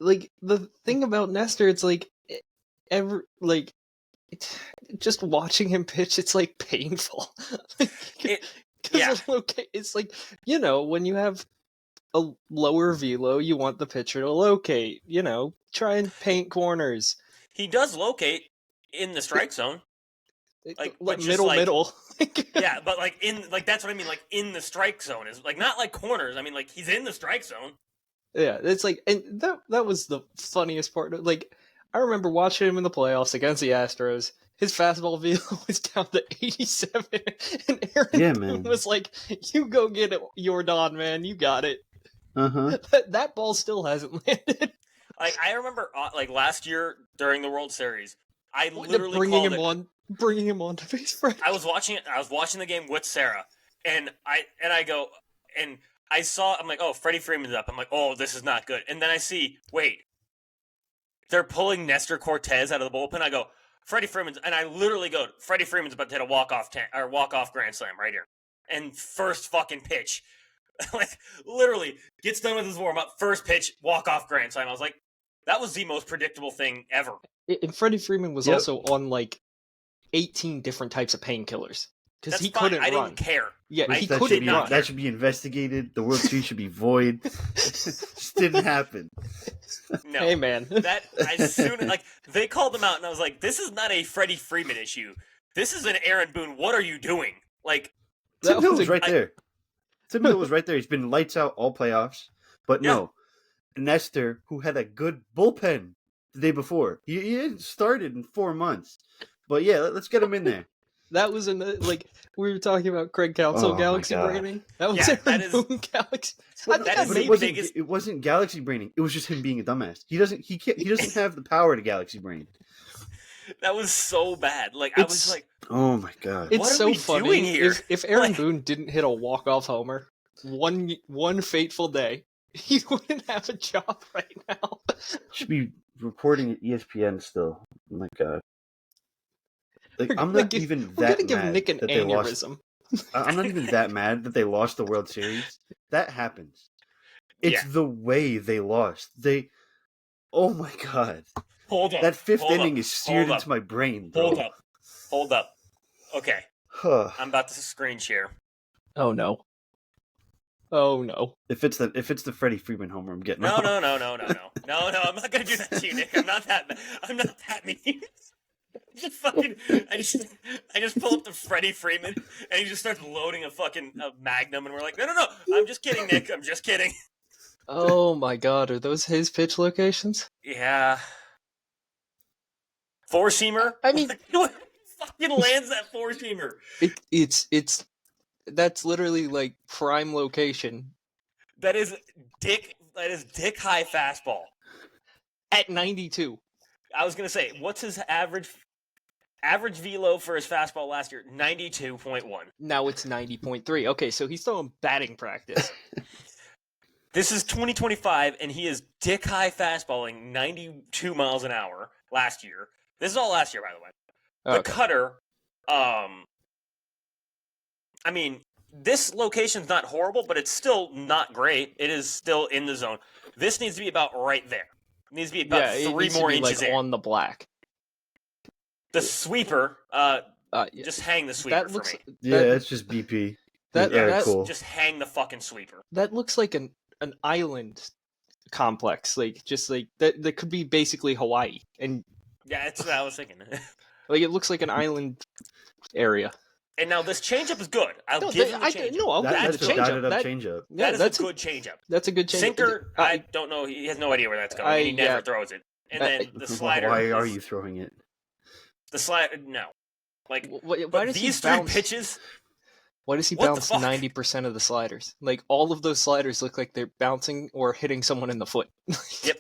like the thing about Nestor, it's like just watching him pitch, it's like painful. It's like, when you have a lower velo, you want the pitcher to locate. Try and paint corners. He does locate in the strike zone. Like middle. Yeah, but that's what I mean. Like in the strike zone is like not like corners. I mean, like he's in the strike zone. Yeah, it's like, and that was the funniest part. Like, I remember watching him in the playoffs against the Astros. His fastball velo was down to 87, and Aaron Boone was like, "You go get it, Yordan, man. You got it." That ball still hasn't landed. Like I remember, last year during the World Series, I literally bringing him on to face Freddie. I was watching the game with Sarah, and I saw, I'm like, oh, Freddie Freeman's up. I'm like, oh, this is not good. And then I see, wait, they're pulling Nestor Cortez out of the bullpen. I go, Freddie Freeman's, and I literally go, Freddie Freeman's about to hit a walk-off grand slam right here. And first fucking pitch, like literally gets done with his warm-up, first pitch, walk-off grand slam. I was like, that was the most predictable thing ever. And Freddie Freeman was also on like 18 different types of painkillers. Because he couldn't run. I didn't care. Yeah, he couldn't run. That should be investigated. The World Series should be void. Just didn't happen. No. Hey, man. They called him out, and I was like, this is not a Freddie Freeman issue. This is an Aaron Boone. What are you doing? Like, Tim Hill was right there. Tim Hill was right there. He's been lights out all playoffs. But no, Nestor, who had a good bullpen the day before. He hadn't started in 4 months. But yeah, let's get him in there. That was we were talking about Craig Counsell Galaxy braining. That was Aaron Boone Galaxy. It wasn't Galaxy braining. It was just him being a dumbass. He doesn't have the power to Galaxy brain. That was so bad. Like I was like, oh my god, it's so funny. If Aaron Boone didn't hit a walk-off homer one fateful day, he wouldn't have a job right now. Should be reporting at ESPN still. Oh my god. I'm not even that mad Nick an that aneurysm. I'm not even that mad that they lost the World Series. That happens. It's the way they lost. Oh my god. Hold up. That fifth inning is seared into my brain, bro. Hold up. Okay. I'm about to screen share. Oh no. If it's the Freddie Freeman homer, I'm getting No, I'm not gonna do that to you, Nick. I'm not that mean. I just pull up the Freddie Freeman, and he just starts loading a Magnum, and we're like, no, I'm just kidding, Nick. I'm just kidding. Oh my god, are those his pitch locations? Yeah. Four-seamer? I mean, what fucking lands that four-seamer? That's literally like prime location. That is dick high fastball. At 92. I was gonna say, what's his average velo for his fastball last year? 92.1. Now it's 90.3. Okay, so he's still in batting practice. This is 2025, and he is dick high fastballing 92 miles an hour last year. This is all last year, by the way. The cutter, I mean, this location's not horrible, but it's still not great. It is still in the zone. This needs to be about right there. It needs to be about 3 more inches in. On the black. The sweeper, just hang the sweeper for me. It's just BP. That's cool. Just hang the fucking sweeper. That looks like an island complex, that could be basically Hawaii. And yeah, that's what I was thinking. It looks like an island area. And now this changeup is good. I'll give him the changeup. That's a changeup. That is a good changeup. That's a good changeup. Sinker, I don't know. He has no idea where that's going. He never throws it. And then the slider. Why are you throwing it? The slider, no. Like, why does these 3 pitches? Why does he bounce 90% of the sliders? Like, all of those sliders look like they're bouncing or hitting someone in the foot. Yep.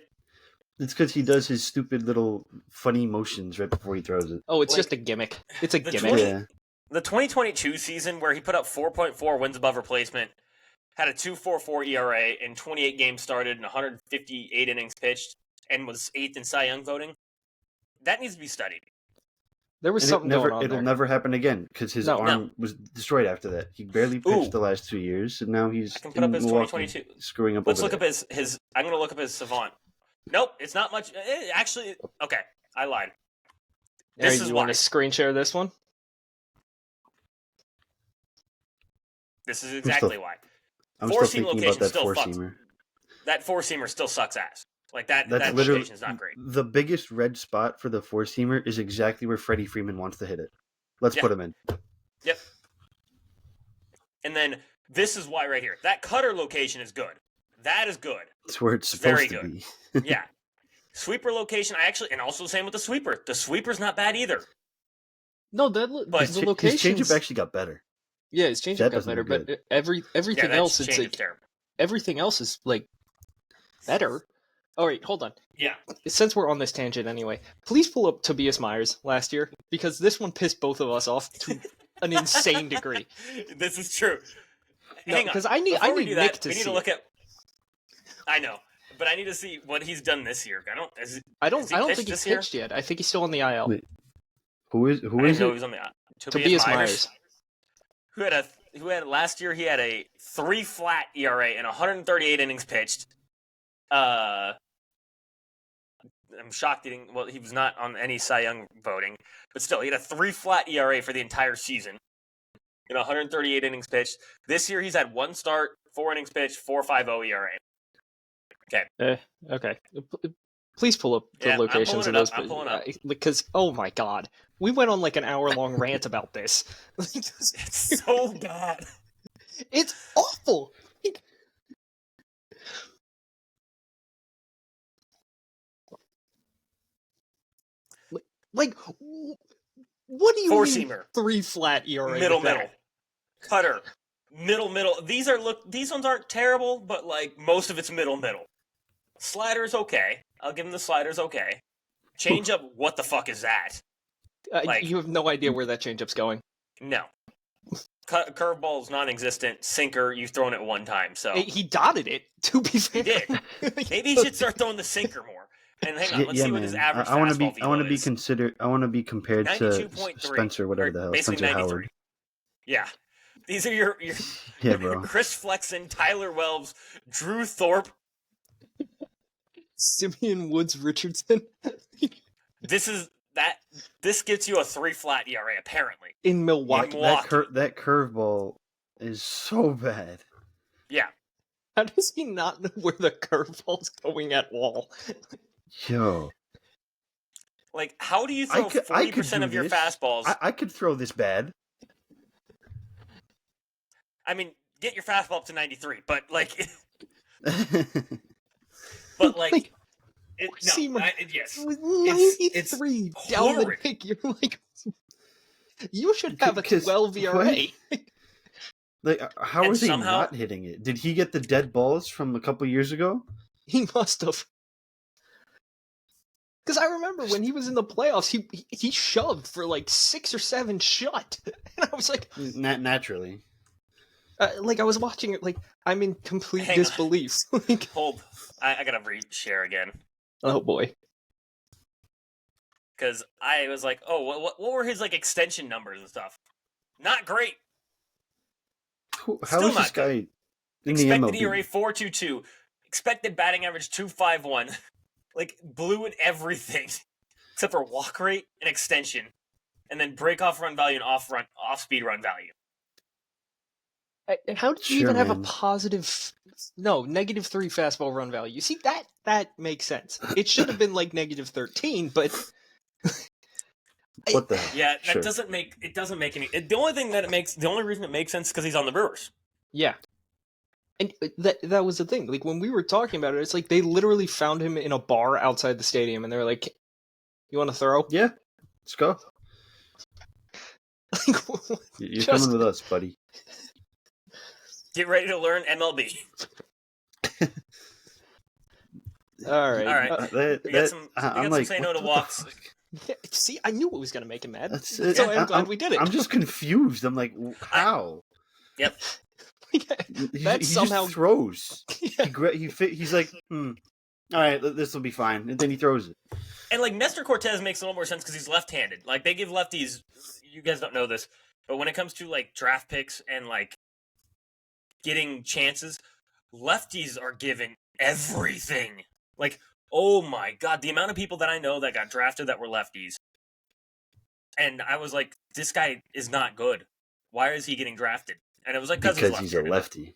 It's because he does his stupid little funny motions right before he throws it. Oh, it's just a gimmick. It's a gimmick. The 2022 season, where he put up 4.4 wins above replacement, had a 2.44 ERA in 28 games started and 158 innings pitched, and was 8th in Cy Young voting, that needs to be studied. There was something going on It'll never happen again because his arm was destroyed after that. He barely pitched the last 2 years, and now he's I can put up his 2022. Screwing up. Let's look up his. I'm going to look up his savant. Nope, it's not much. Actually, okay, I lied. Hey, This is you why. want to screen share this one? This is exactly why. I'm Four still seam thinking location about that still four fucks. seamer. That four seamer still sucks ass. Like that That's literally location is not great. the biggest red spot for the four seamer is exactly where Freddie Freeman wants to hit it. Let's put him in. Yep. And then this is why right here. That cutter location is good. That is good. It's where it's Very supposed to good. be. Yeah. Sweeper location, and also the same with the sweeper. The sweeper's not bad either. No, But the His locations. changeup actually got better. Yeah, his changeup That got doesn't better, look but good. everything that else, it's change like is terrible. everything else is like better. All right, hold on. Yeah. Since we're on this tangent anyway, please pull up Tobias Myers last year because this one pissed both of us off to an insane degree. This is true. No, Hang on. because I need Before we do Nick that, to we need see to look it. at. I know, but I need to see what he's done this year. I don't Has he think pitched he's this year? pitched yet. I think he's still on the IL. Wait, Who I is didn't know he it? was on the Tobias Myers. Who had last year? He had a 3 flat ERA and 138 innings pitched. I'm shocked he didn't. Well, he was not on any Cy Young voting, but still, he had a 3 flat ERA for the entire season. And 138 innings pitched. This year, he's had 1 start, 4 innings pitched, 4.50 ERA. Okay. Please pull up the Yeah, I'm locations pulling of it those. up. I'm pulling up. Because, oh my god. We went on like an hour-long rant about this. It's so bad. It's awful. Like, what do you Four mean seamer. 3 flat ERA? Middle. with that? Cutter. Middle. These ones aren't terrible, but like most of it's middle. Slider's okay. I'll give him the slider's okay. Change up, what the fuck is that? Like- You have no idea where that changeup's going. No. Curveball's non-existent. Sinker, you've thrown it 1 time, so He dotted it, to be fair. did. Maybe he should start throwing the sinker more. And hang on, let's see what his average I want to fastball be. I want to be is. considered. I want to be compared to 92.3, Spencer, whatever or the hell, basically Spencer 93. Howard. Yeah. These are your Yeah, bro. Chris Flexen, Tyler Wells, Drew Thorpe. Simeon Woods Richardson This gets you a 3 flat ERA apparently. in Milwaukee. That curveball is so bad. Yeah. How does he not know where the curveball's going at all? Yo, Like, how do you throw 40% of your fastballs? I could throw this bad. I mean, get your fastball up to 93, but like, Like, yes. With It's 93 down the horrid. pick, you're like, you should have a 'Cause 12 ERA. Like, how And are they somehow- not hitting it? Did he get the dead balls from a couple years ago? He must have. Because I remember when he was in the playoffs, he shoved for like 6 or 7 shut, and I was like, Naturally. like I was watching it, like I'm in complete Hang on. disbelief. Like, Hold. I gotta re-share again. oh boy. Because I was like, oh, what were his like extension numbers and stuff? Not great. How Still is this not good. guy in the Expected MLB? ERA 4.22. Expected batting average 2.51. Like, blew at everything. Except for walk rate and extension. And then break off run value and off speed run value. How did you Sure, even have a man. positive? No, -3 fastball run value. See, that makes sense. It should have been like -13, but What the hell? Yeah, that Sure. doesn't make any. The only reason it makes sense is because he's on the Brewers. yeah. And that was the thing. Like when we were talking about it, it's like they literally found him in a bar outside the stadium, and they were like, "You want to throw?" Yeah, let's go. Like, You're Just- coming with us, buddy. Get ready to learn MLB. all right. All right. We got some. I'm some like, say no what to the walks. fuck? Yeah, see, I knew it was going to make him mad. That's That's why I'm glad we did it. I'm just confused. I'm like, how? Yep. That He somehow- just throws. Yeah. He's like, all right, this will be fine, and then he throws it. And like Nestor Cortez makes a little more sense because he's left-handed. Like they give lefties. You guys don't know this, but when it comes to like draft picks and like getting chances, lefties are given everything. Like Oh my god, the amount of people that I know that got drafted that were lefties. And I was like, this guy is not good. Why is he getting drafted? And it was like Because he's he's a lefty.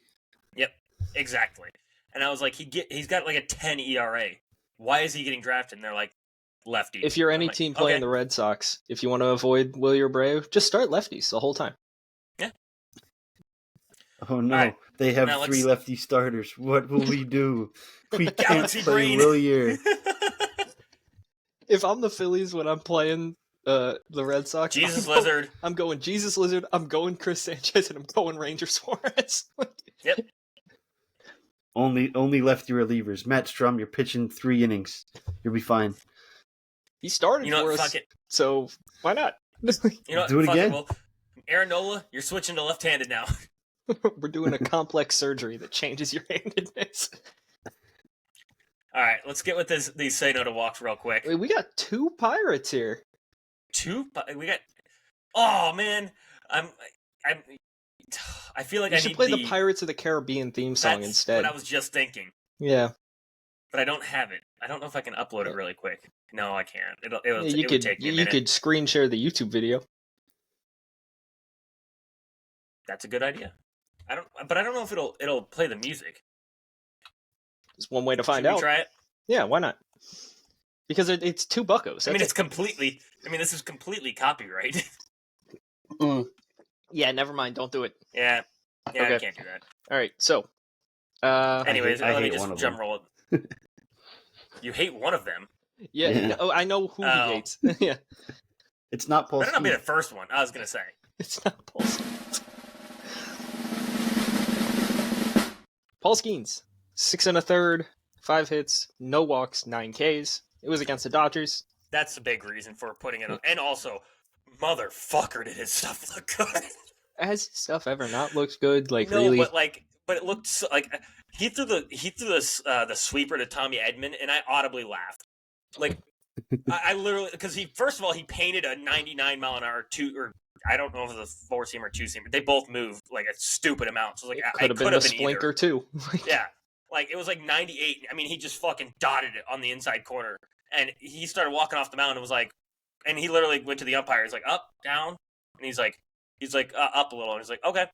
Yep, exactly. And I was like, he's got like a 10 ERA. Why is he getting drafted? And they're like, lefty. If you're any like, team playing the Red Sox, if you want to avoid Willie Abreu, just start lefties the whole time. Yeah. Oh no, right. They have 3 lefty starters. What will we do? We can't Galaxy play brain. Willier. If I'm the Phillies when I'm playing the Red Sox, Lizard. I'm going Jesus Lizard. I'm going Chris Sanchez, and I'm going Ranger Suarez. Yep. Only lefty relievers. Matt Strum, you're pitching 3 innings. You'll be fine. He started for us, so why not? You know, do it again. Well, Aaron Nola, you're switching to left-handed now. We're doing a complex surgery that changes your handedness. All right, let's get with these say no to walks real quick. Wait, we got 2 Pirates here. 2? We got. Oh man, I feel like I I should need play the Pirates of the Caribbean theme song instead. What I was just thinking. Yeah, but I don't have it. I don't know if I can upload it really quick. No, I can't. It would take me a minute. You could screen share the YouTube video. That's a good idea. But I don't know if it'll play the music. It's one way to find Should out. We try it? Yeah, why not? Because it's 2 buckos. I mean, this is completely copyright. Yeah, never mind. Don't do it. Yeah, okay. I can't do that. All right, so. Anyways, let me just jump roll it. You hate one of them? Yeah. Oh, I know who he hates. Yeah. It's not Paul. Better not be the first one. I was gonna say. It's not Paul. Paul Skeens, 6 1/3, 5 hits, no walks, 9 Ks. It was against the Dodgers. That's the big reason for putting it on. And also, motherfucker, did his stuff look good. Has his stuff ever not looked good? Like no, really? But it looked so, like he threw the sweeper to Tommy Edman, and I audibly laughed. Like I literally, because he painted a 99-mile-an-hour I don't know if it was a 4-seamer or 2-seamer. They both moved like a stupid amount. So like could have been a splinker too. Yeah, like it was like 98. I mean, he just fucking dotted it on the inside corner, and he started walking off the mound and was like, and he literally went to the umpire. He's like, up, down, and he's like up a little, and he's like, okay.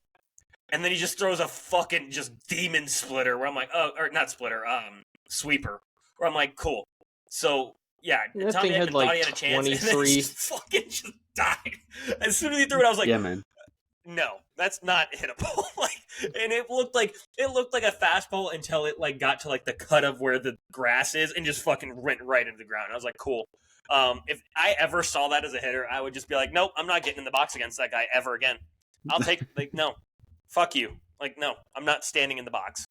And then he just throws a fucking just demon splitter where I'm like, oh, or not splitter, sweeper. Where I'm like, cool. So yeah, that Tommy thing had like had a chance, 23. and then he just fucking just died. As soon as he threw it, I was like, yeah, man. No, that's not hittable. And it looked like a fastball until it like got to like the cut of where the grass is and just fucking went right into the ground. I was like, cool. If I ever saw that as a hitter, I would just be like, nope, I'm not getting in the box against that guy ever again. I'll take no. Fuck you. Like, no, I'm not standing in the box.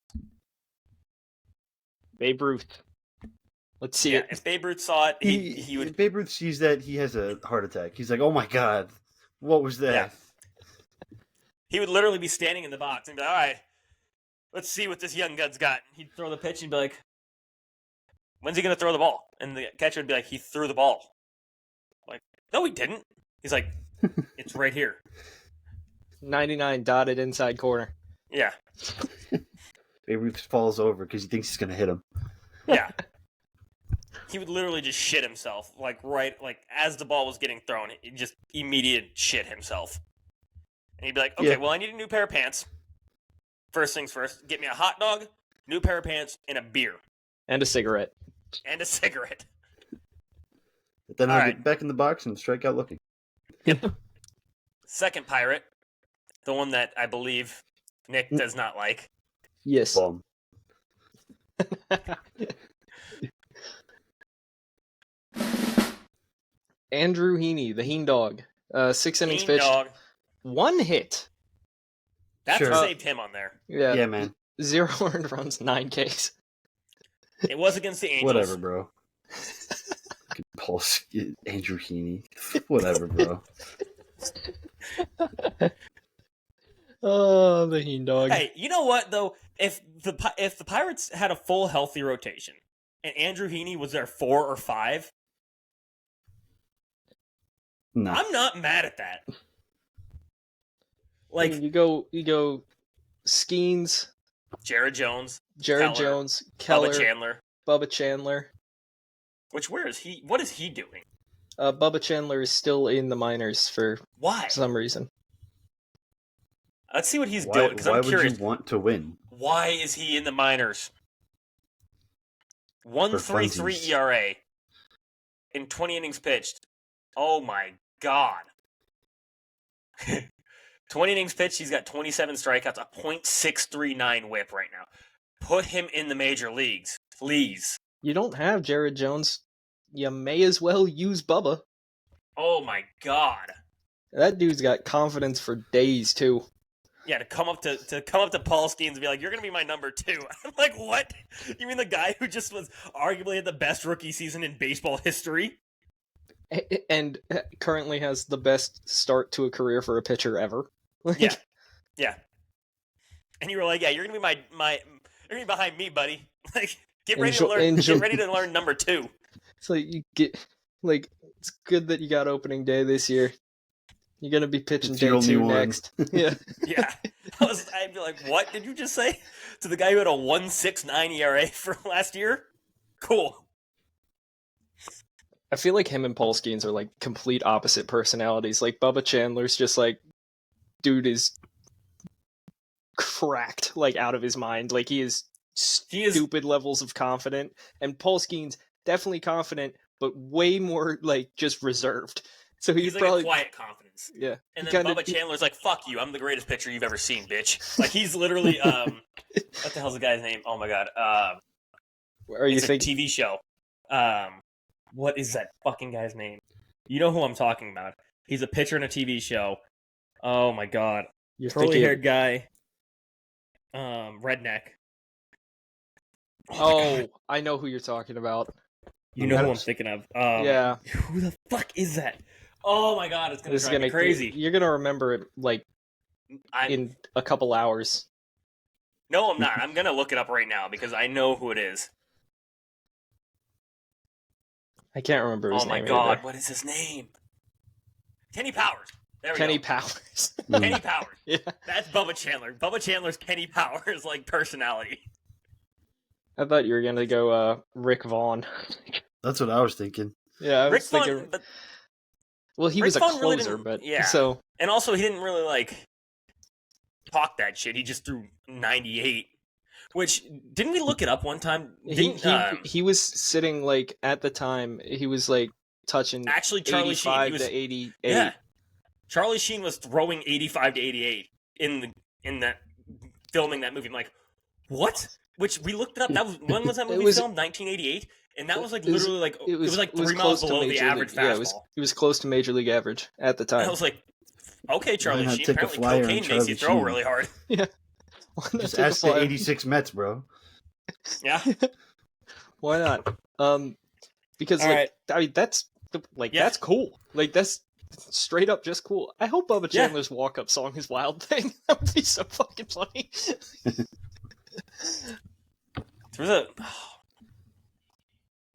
Babe Ruth. Let's see it. If Babe Ruth saw it, he would. If Babe Ruth sees that, he has a heart attack. He's like, "Oh my god, what was that?" Yeah. He would literally be standing in the box and be like, "All right, let's see what this young gun's got." He'd throw the pitch and be like, "When's he gonna throw the ball?" And the catcher would be like, "He threw the ball." I'm like, no, he didn't. He's like, "It's right here." 99 dotted inside corner. Yeah. Babe Ruth falls over because he thinks he's gonna hit him. Yeah. He would literally just shit himself, like as the ball was getting thrown, he just immediate shit himself. And he'd be like, okay, well, I need a new pair of pants. First things first, get me a hot dog, new pair of pants, and a beer. And a cigarette. But then I'll get back in the box and strike out looking. Yep. Second pirate, the one that I believe Nick does not like. Yes. Bum. Andrew Heaney, the Heen Dog. 6 innings pitched. Dog. 1 hit. That's what saved him on there. Yeah, man. 0 earned runs, 9 Ks. It was against the Angels. Whatever, bro. Pulse, Andrew Heaney. Whatever, bro. Oh, the Heen Dog. Hey, you know what though? If the Pirates had a full healthy rotation and Andrew Heaney was there 4 or 5, no, I'm not mad at that. Like you go Skeens, Jared Jones, Keller, Bubba Chandler. Where is he? What is he doing? Bubba Chandler is still in the minors for Why? some reason. Let's see what he's doing, because I'm curious. Why would you want to win? Why is he in the minors? 1.33 funsies. ERA in 20 innings pitched. Oh my god. 20 innings pitched, he's got 27 strikeouts, a .639 whip right now. Put him in the major leagues, please. You don't have Jared Jones. You may as well use Bubba. Oh my god. That dude's got confidence for days, too. Yeah, to come up to Paul Skeens and be like, "You're gonna be my number 2." I'm like, what? You mean the guy who just was arguably had the best rookie season in baseball history? And currently has the best start to a career for a pitcher ever. Yeah. And you were like, "Yeah, you're gonna be my you're gonna be behind me, buddy. Like, get ready to learn number 2." It's like it's good that you got opening day this year. You're gonna be pitching day 2 next. Yeah. Yeah. I'd be like, what did you just say? To the guy who had a 1.69 ERA for last year? Cool. I feel like him and Paul Skeens are like complete opposite personalities. Like Bubba Chandler's just like, dude is cracked, like out of his mind. Like he is stupid levels of confident. And Paul Skeens definitely confident, but way more like just reserved. So he's like probably a quiet confidence. Yeah. And then Bubba Chandler's like, "Fuck you, I'm the greatest pitcher you've ever seen, bitch." Like he's literally what the hell's the guy's name? Oh my god. It's a TV show. What is that fucking guy's name? You know who I'm talking about. He's a pitcher in a TV show. Oh my god. Curly-haired guy. Redneck. Oh, I know who you're talking about. You know who I'm thinking of. Yeah. Who the fuck is that? Oh my god, it's gonna drive me crazy. You're gonna remember it like in a couple hours. No, I'm not. I'm gonna look it up right now because I know who it is. I can't remember his name. Oh my god, either. what is his name? Kenny Powers. There we Kenny go. Powers. Kenny Powers. Yeah. That's Bubba Chandler. Bubba Chandler's Kenny Powers like personality. I thought you were gonna go Rick Vaughn. That's what I was thinking. Yeah, I was thinking. Vaughn, but well, he was a closer, but yeah. So and also he didn't really like talk that shit. He just threw 98. Which didn't we look it up one time? He was sitting like at the time he was like touching actually Charlie 85 Sheen, to 88. Yeah, Charlie Sheen was throwing 85 to 88 in that filming that movie. I'm like, what? Which we looked it up. That was when was that movie filmed? 1988, and that was like literally like it was like 3 miles below the average fastball. Yeah, it was close to major league average at the time. And I was like, okay, Charlie Sheen. Apparently, cocaine makes you throw really hard. Yeah. Just ask the 86 Mets, bro. Yeah. Why not? Because I mean that's that's cool. Like that's straight up just cool. I hope Bubba Chandler's walk-up song is Wild Thing. That would be so fucking funny.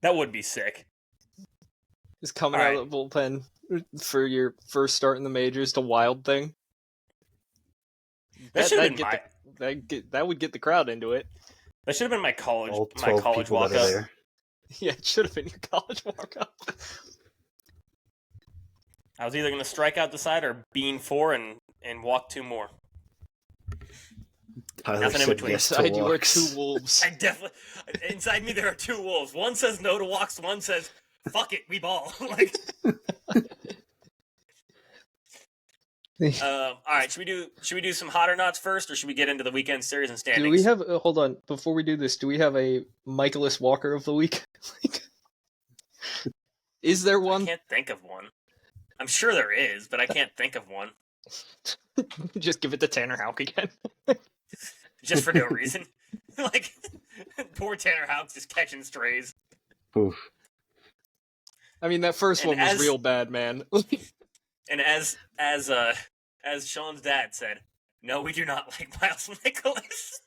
That would be sick. Just coming out of the bullpen for your first start in the majors to Wild Thing. That would get the crowd into it. That should have been my college walk-up. Yeah, it should have been your college walk-up. I was either going to strike out the side or bean 4 and walk 2 more. Nothing in between. Inside you are 2 wolves. I definitely. Inside me there are 2 wolves. One says no to walks. One says, "Fuck it, we ball." Like. All right. Should we do some hot or nots first, or should we get into the weekend series and standings? Do we have? Hold on. Before we do this, do we have a Michaelis Walker of the week? Is there one? I can't think of one. I'm sure there is, but I can't think of one. Just give it to Tanner Houck again. Just for no reason. Like, poor Tanner Houck just catching strays. Oof. I mean, that first one was real bad, man. And as Sean's dad said, no, we do not like Miles Nicholas.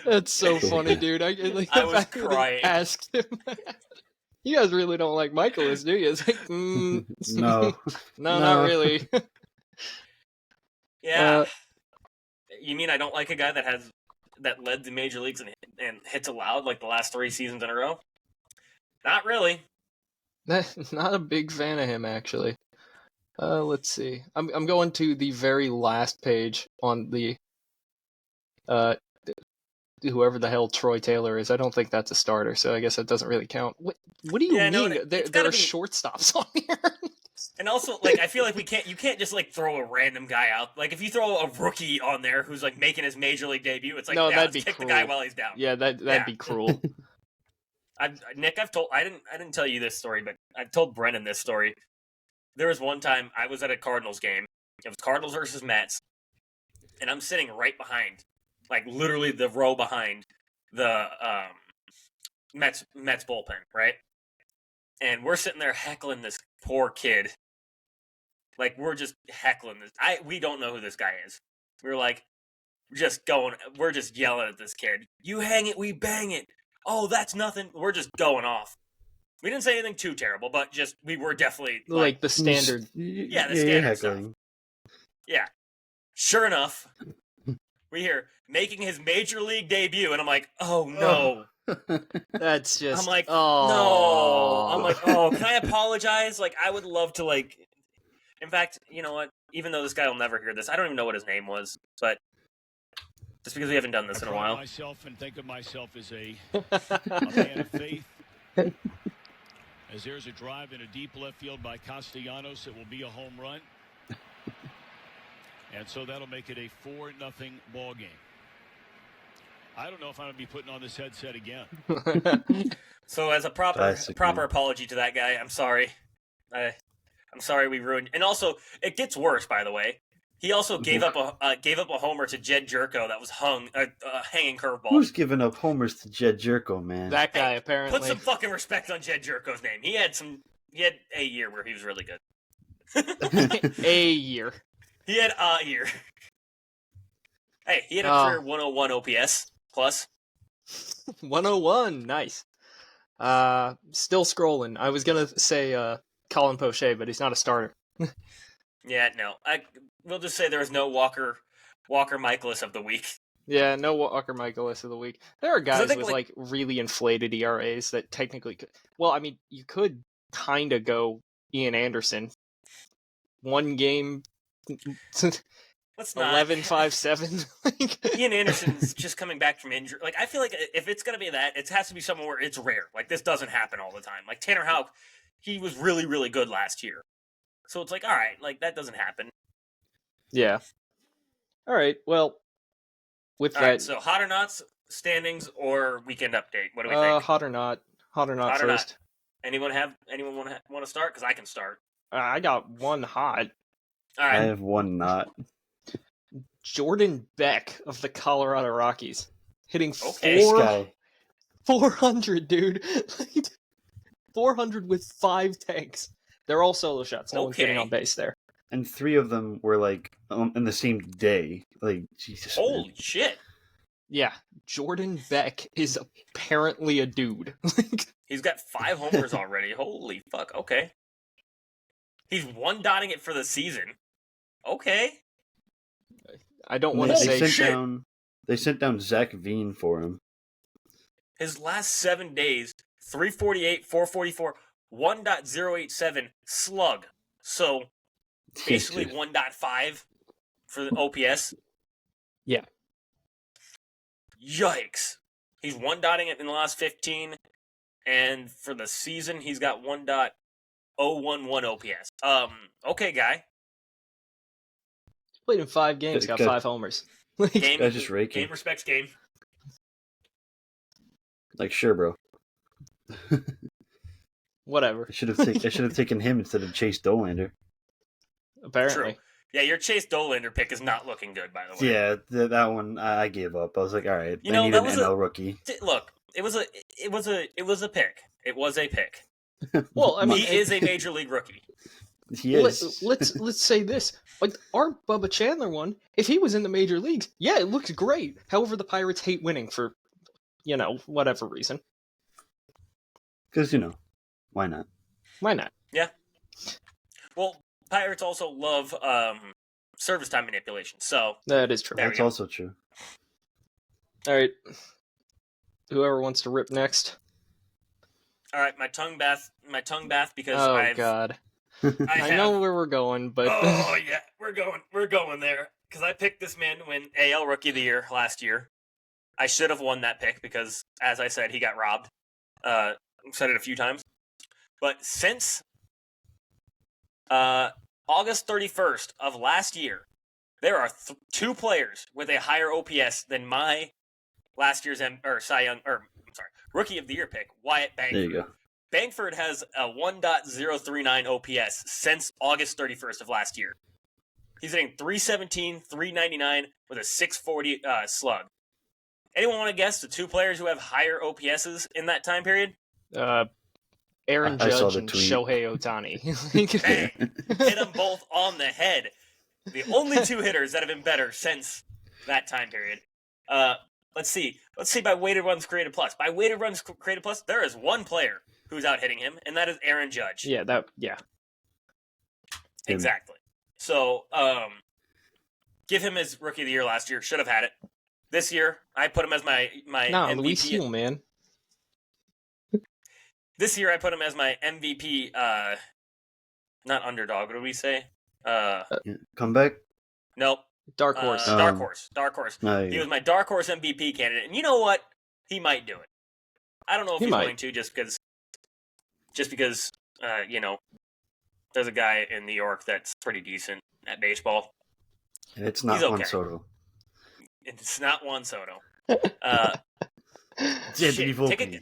That's so funny, dude. I was crying. Asked him. You guys really don't like Michaelis, do you? It's like, no, not really. Yeah. You mean I don't like a guy that led the major leagues and hits allowed like the last 3 seasons in a row? Not really. Not a big fan of him, actually. Let's see. I'm going to the very last page on the uh whoever the hell Troy Taylor is. I don't think that's a starter, so I guess that doesn't really count. What do you Yeah, no, mean? There it's gotta are be. shortstops on here. And also, like, I feel like you can't just like throw a random guy out. Like, if you throw a rookie on there who's like making his major league debut, it's like, No, yeah, that'd let's be kick cruel. the guy while he's down. Yeah, that'd Yeah. be cruel. Nick, I didn't tell you this story, but I told Brennan this story. There was one time I was at a Cardinals game. It was Cardinals versus Mets, and I'm sitting right behind, like literally the row behind the Mets bullpen, right? And we're sitting there heckling this poor kid. Like, we're just heckling this. We don't know who this guy is. We're like, we're just yelling at this kid. You hang it, we bang it. Oh, that's nothing. We're just going off. We didn't say anything too terrible, but just, we were definitely like the standard. Yeah, the standard stuff. Yeah. Sure enough, we hear making his major league debut, and I'm like, oh no. That's just. I'm like, oh no. I'm like, oh, can I apologize? Like, I would love to, like. In fact, you know what? Even though this guy will never hear this, I don't even know what his name was, but just because we haven't done this in a while. I myself and think of myself as a man of faith. As there's a drive in a deep left field by Castellanos, it will be a home run. And so that'll make it a 4-0 ball game. I don't know if I'm going to be putting on this headset again. So as a proper apology to that guy, I'm sorry. I'm sorry we ruined. And also, it gets worse, by the way. He also gave up a homer to Jed Jerko that was hanging curveball. Who's giving up homers to Jed Jerko, man? That guy, apparently. Put some fucking respect on Jed Jerko's name. He had a year where he was really good. A year. He had a year. Hey, he had a career 101 OPS plus. 101, nice. Still scrolling. I was gonna say Colin Poche, but he's not a starter. Yeah, no. We'll just say there was no Walker Michaelis of the week. Yeah, no Walker Michaelis of the week. There are guys with like really inflated ERAs that technically could. Well, I mean, you could kind of go Ian Anderson. One game. Let's not. 11-5-7. Ian Anderson's just coming back from injury. Like, I feel like if it's gonna be that, it has to be somewhere where it's rare. Like, this doesn't happen all the time. Like Tanner Houck, he was really, really good last year. So it's like, all right, like that doesn't happen. Yeah. All right. Well, with all that, right, so hot or not standings or weekend update. What do we think? Hot or not first. Not. Anyone want to start? Because I can start. I got one hot. All right. I have one not. Jordan Beck of the Colorado Rockies hitting 400, dude. 400 with 5 tanks. They're all solo shots. No one's getting on base there. And 3 of them were like in the same day. Like, Jesus. Holy shit. Yeah, Jordan Beck is apparently a dude. He's got 5 homers already. Holy fuck. Okay. He's 1-dotting it for the season. Okay. I don't want to say shit. They sent down Zach Veen for him. His last 7 days, 348, 444, 1.087 slug. So, basically 1.5 for the OPS. Yeah. Yikes. He's 1-dotting it in the last 15, and for the season, he's got 1.011 OPS. Okay, guy. He's played in 5 games, got 5 homers. Game respects game. Like, sure, bro. Whatever. I should have taken him instead of Chase Dolander. Apparently. True. Yeah, your Chase Dolander pick is not looking good, by the way. Yeah, that one I gave up. I was like, all right, I need an NL rookie. Look, it was a pick. It was a pick. Well, I mean, he is a major league rookie. He is. Let's say this: like our Bubba Chandler one, if he was in the major leagues, yeah, it looks great. However, the Pirates hate winning for, whatever reason. Because why not? Why not? Yeah. Well, Pirates also love service time manipulation, so that is true. That's also true. All right. Whoever wants to rip next. All right, my tongue bath because Oh God, I know where we're going, but Oh yeah, we're going there because I picked this man to win AL Rookie of the Year last year. I should have won that pick because, as I said, he got robbed. I've said it a few times, but since August 31st of last year, there are two players with a higher OPS than my last year's Rookie of the Year pick, Wyatt Bangford. There you go. Bangford has a 1.039 OPS since August 31st of last year. He's hitting 317, 399 with a 640 slug. Anyone want to guess the two players who have higher OPSs in that time period? Aaron I saw Judge the and tweet. Shohei Ohtani. Bang! Hit them both on the head. The only two hitters that have been better since that time period. Let's see by weighted runs created plus. By weighted runs created plus, there is one player who's out hitting him, and that is Aaron Judge. Yeah. Exactly. So, give him his Rookie of the Year last year. Should have had it. This year, I put him as my MVP. Luis Gil, man. This year, I put him as my MVP. Not underdog. What do we say? Comeback? Nope. Dark horse. Dark horse. No, He was my dark horse MVP candidate, and you know what? He might do it. I don't know if he's might. going to, just because, there's a guy in New York that's pretty decent at baseball. and it's not He's okay. Juan Soto. It's not Juan Soto. It's Anthony Volpe.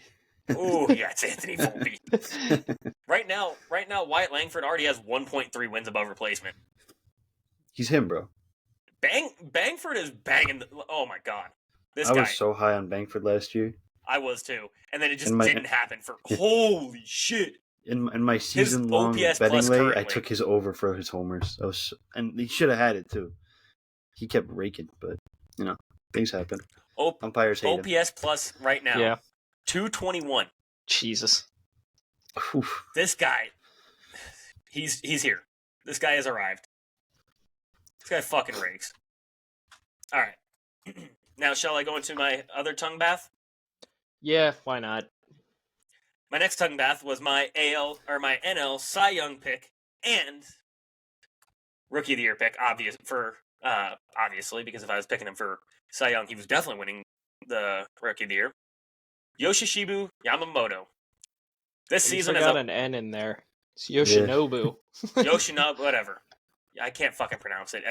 Oh yeah, it's Anthony Volpe. Right now, Wyatt Langford already has 1.3 wins above replacement. He's him, bro. Bangford is banging. Oh my god, I was so high on Bangford last year. I was too, and then it just didn't happen. Holy shit! In my season-long OPS betting plus lay, currently. I took his over for his homers. And he should have had it too. He kept raking, but things happen. Umpires hate him. OPS plus right now. Yeah. 221. Jesus. Oof. This guy, he's here. This guy has arrived. This guy fucking rakes. All right. Now, shall I go into my other tongue bath? Yeah, why not? My next tongue bath was my my NL Cy Young pick and Rookie of the Year pick. Obviously, because if I was picking him for Cy Young, he was definitely winning the Rookie of the Year. Yoshishibu Yamamoto. This season has got an N in there. It's Yoshinobu. Yoshinobu, whatever. I can't fucking pronounce it.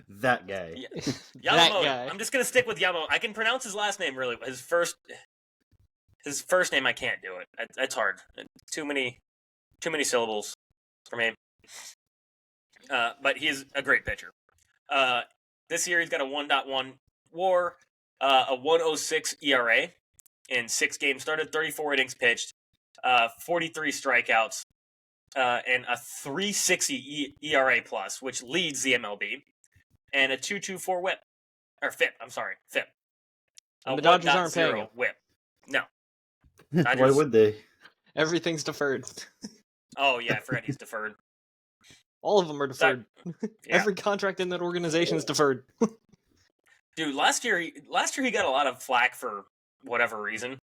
That guy. Yamamoto. That guy. I'm just gonna stick with Yamamoto. I can pronounce his last name really. His first name I can't do it. It's hard. Too many syllables for me. But he is a great pitcher. This year he's got a 1.1 WAR, a 1.06 ERA in 6 games started, 34 innings pitched, 43 strikeouts, and a 3.60 ERA plus, which leads the MLB, and a 2.24 WHIP or FIP. I'm sorry, FIP. And the Dodgers aren't paying him. WHIP. No. Why would they? Everything's deferred. Oh yeah, I forgot he's deferred. All of them are deferred. Yeah. Every contract in that organization is deferred. Dude, last year he got a lot of flack for whatever reason,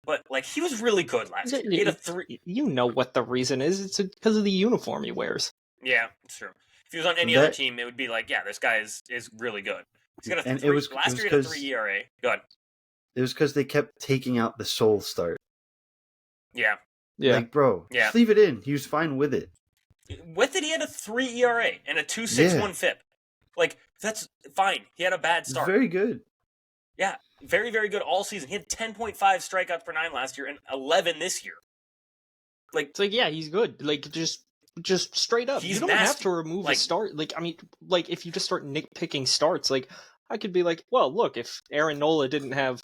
but he was really good last year. He had a 3. You know what the reason is? It's because of the uniform he wears. Yeah, it's true. If he was on any other team, it would be this guy is really good. He's got a 3. Last year he had a 3 ERA. Go ahead. It was because they kept taking out the soul start. Yeah. Yeah. Bro, just leave it in. He was fine with it. With it, he had a 3 ERA and a 2.61 FIP. That's fine. He had a bad start. Very good. Yeah, very, very good all season. He had 10.5 strikeouts per 9 last year and 11 this year. He's good. Just straight up. He's you don't nasty. have to remove a start. If you just start nitpicking starts, I could be well, look, if Aaron Nola didn't have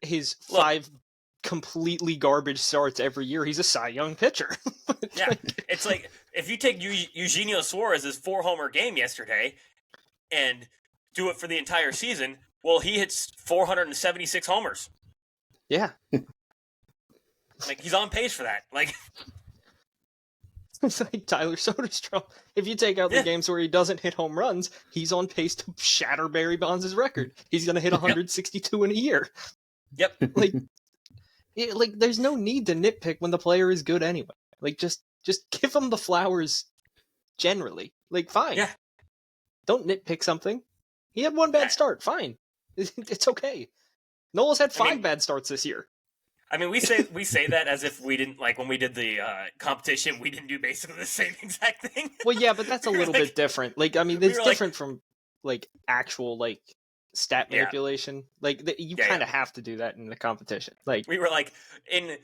his 5 completely garbage starts every year, he's a Cy Young pitcher. Yeah, it's if you take Eugenio Suarez's 4-homer game yesterday and do it for the entire season, well, he hits 476 homers. Yeah. He's on pace for that. It's like Tyler Soderstrom. If you take out the games where he doesn't hit home runs, he's on pace to shatter Barry Bonds' record. He's going to hit 162 in a year. Yep. Like, there's no need to nitpick when the player is good anyway. Like, just give him the flowers generally. Like, fine. Yeah. Don't nitpick something. He had one bad start. Fine. It's okay. Noel's had 5 bad starts this year. I mean, we say that as if we didn't, like, when we did the competition, we didn't do basically the same exact thing. Well, yeah, but that's a little bit different. Like, I mean, it's different from, like, actual, like, stat manipulation. Like, you kind of have to do that in the competition. Like, we were like, in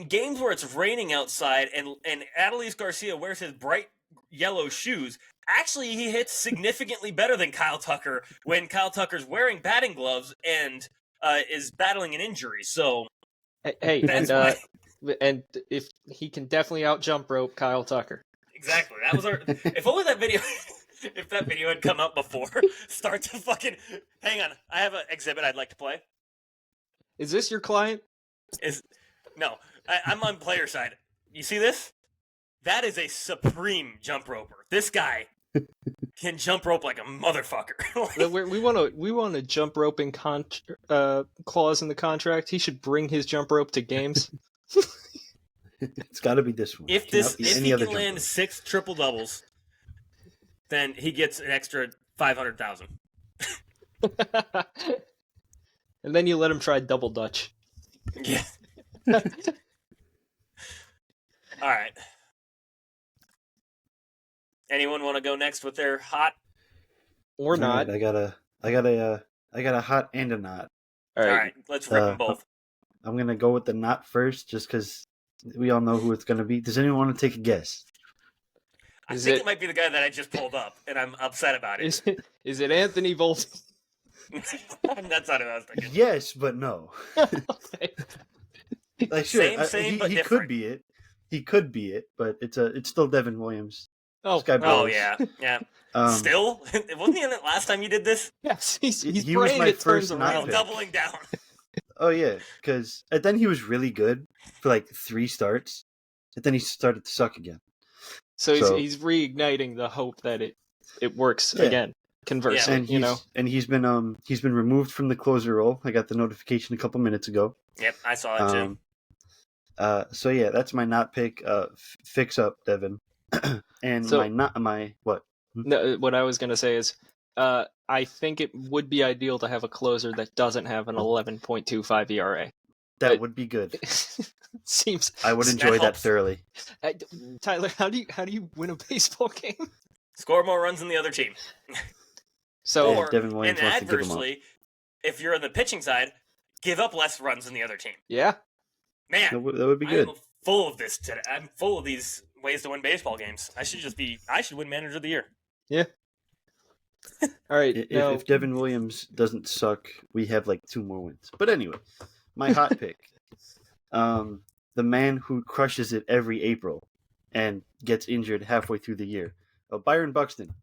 games where it's raining outside and Adolis Garcia wears his bright yellow shoes, actually he hits significantly better than Kyle Tucker when Kyle Tucker's wearing batting gloves and is battling an injury. So, hey, and if he can definitely out jump rope Kyle Tucker. Exactly. That was our. If only that video. If that video had come out before, start to fucking. Hang on, I have an exhibit I'd like to play. Is this your client? No, I'm on player side. You see this? That is a supreme jump roper. This guy can jump rope like a motherfucker. we want a jump roping clause in the contract. He should bring his jump rope to games. It's got to be this one. If he can land 6 triple doubles, then he gets an extra $500,000. And then you let him try double Dutch. Yeah. All right. Anyone want to go next with their hot or not? Right, I got a hot and a not. All right. Let's rip them both. I'm gonna go with the not first, just because we all know who it's gonna be. Does anyone want to take a guess? I think it might be the guy that I just pulled up, and I'm upset about it. Is it Anthony Volpe? That's not what I was thinking. Yes, but no. Like, sure, same, but he different. could be it. He could be it, but it's still Devin Williams. Oh yeah. Still, wasn't he in it last time you did this? Yes, he's he was my first around. Doubling down. Oh yeah, because then he was really good for like 3 starts, and then he started to suck again. So he's reigniting the hope that it works again. Conversely, and he's been removed from the closer role. I got the notification a couple minutes ago. Yep, I saw it too. So yeah, that's my not pick. Fix up, Devin. And what? No, what I was gonna say is, I think it would be ideal to have a closer that doesn't have an 11.25 ERA. That would be good. Seems I would enjoy that thoroughly. Tyler, how do you win a baseball game? Score more runs than the other team. So, Devin Williams and wants to give them adversely, if you're on the pitching side, give up less runs than the other team. Yeah, man, that would be good. I'm full of this today. I'm full of these ways to win baseball games. I should win Manager of the Year. Yeah. All right. If Devin Williams doesn't suck, we have like 2 more wins. But anyway, my hot pick. The man who crushes it every April and gets injured halfway through the year. Byron Buxton.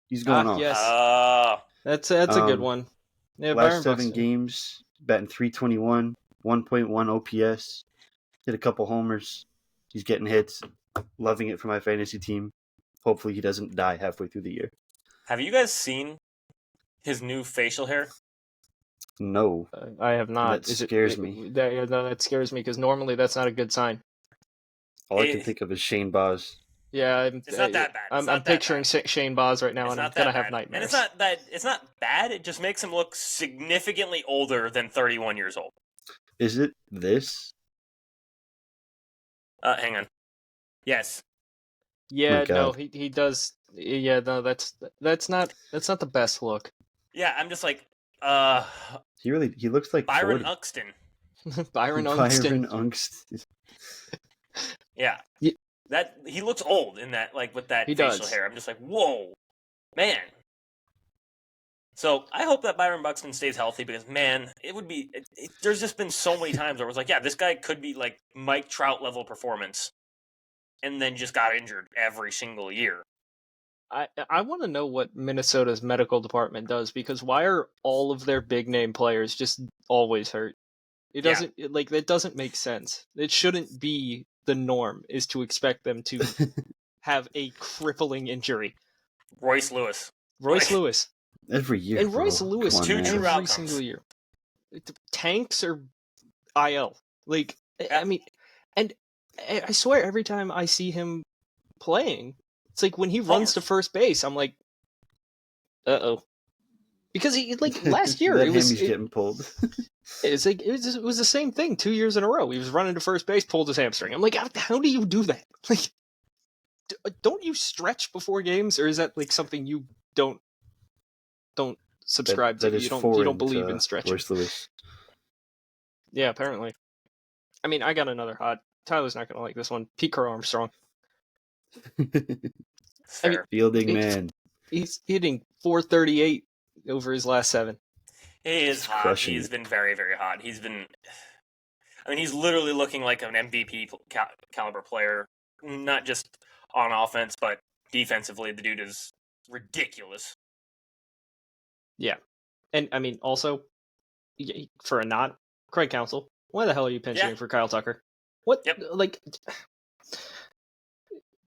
He's going off. Yes. That's a good one. Yeah, last Byron 7 Buxton. games, batting .321, 1.1 OPS. Hit a couple homers. He's getting hits. Loving it for my fantasy team. Hopefully he doesn't die halfway through the year. Have you guys seen his new facial hair? No. I have not. That scares me. That scares me because normally that's not a good sign. All I can think of is Shane Baz. Yeah, it's not that bad. I'm picturing Shane Baz right now, and I'm gonna have nightmares. And it's not bad. It just makes him look significantly older than 31 years old. Is it this? Hang on. Yes. Yeah, no, he does. Yeah, no, that's not the best look. Yeah, I'm just like, he looks like Byron 40. Uxton. Byron Uxton. Yeah. That he looks old in that, like with that facial hair. I'm just like, whoa, man. So I hope that Byron Buxton stays healthy because, man, it would be. There's just been so many times where I was like, yeah, this guy could be like Mike Trout level performance, and then just got injured every single year. I want to know what Minnesota's medical department does because why are all of their big name players just always hurt? It doesn't that doesn't make sense. It shouldn't be the norm is to expect them to have a crippling injury. Royce Lewis. Every year. And Royce Lewis every single year. Tanks or IL. Like I mean, and I swear every time I see him playing, it's like when he runs to first base, I'm like, uh-oh. Because he, like, last year, that it was... Hammy's getting pulled. It's like, it was the same thing 2 years in a row. He was running to first base, pulled his hamstring. I'm like, how do you do that? Like, don't you stretch before games, or is that like something you don't subscribe that to? is You don't believe in to stretching. Royce Lewis. Yeah, apparently. I mean, I got another hot. Tyler's not gonna like this one. Pete Crow Armstrong. I mean, Fielding man. He's hitting 438 over his last 7. He is hot. Crushing He's it. been very, very hot. He's literally looking like an MVP caliber player, not just on offense, but defensively. The dude is ridiculous. Yeah. And, I mean, also, for a not, Craig Counsell, why the hell are you pinch hitting for Kyle Tucker? What? Yep. Like,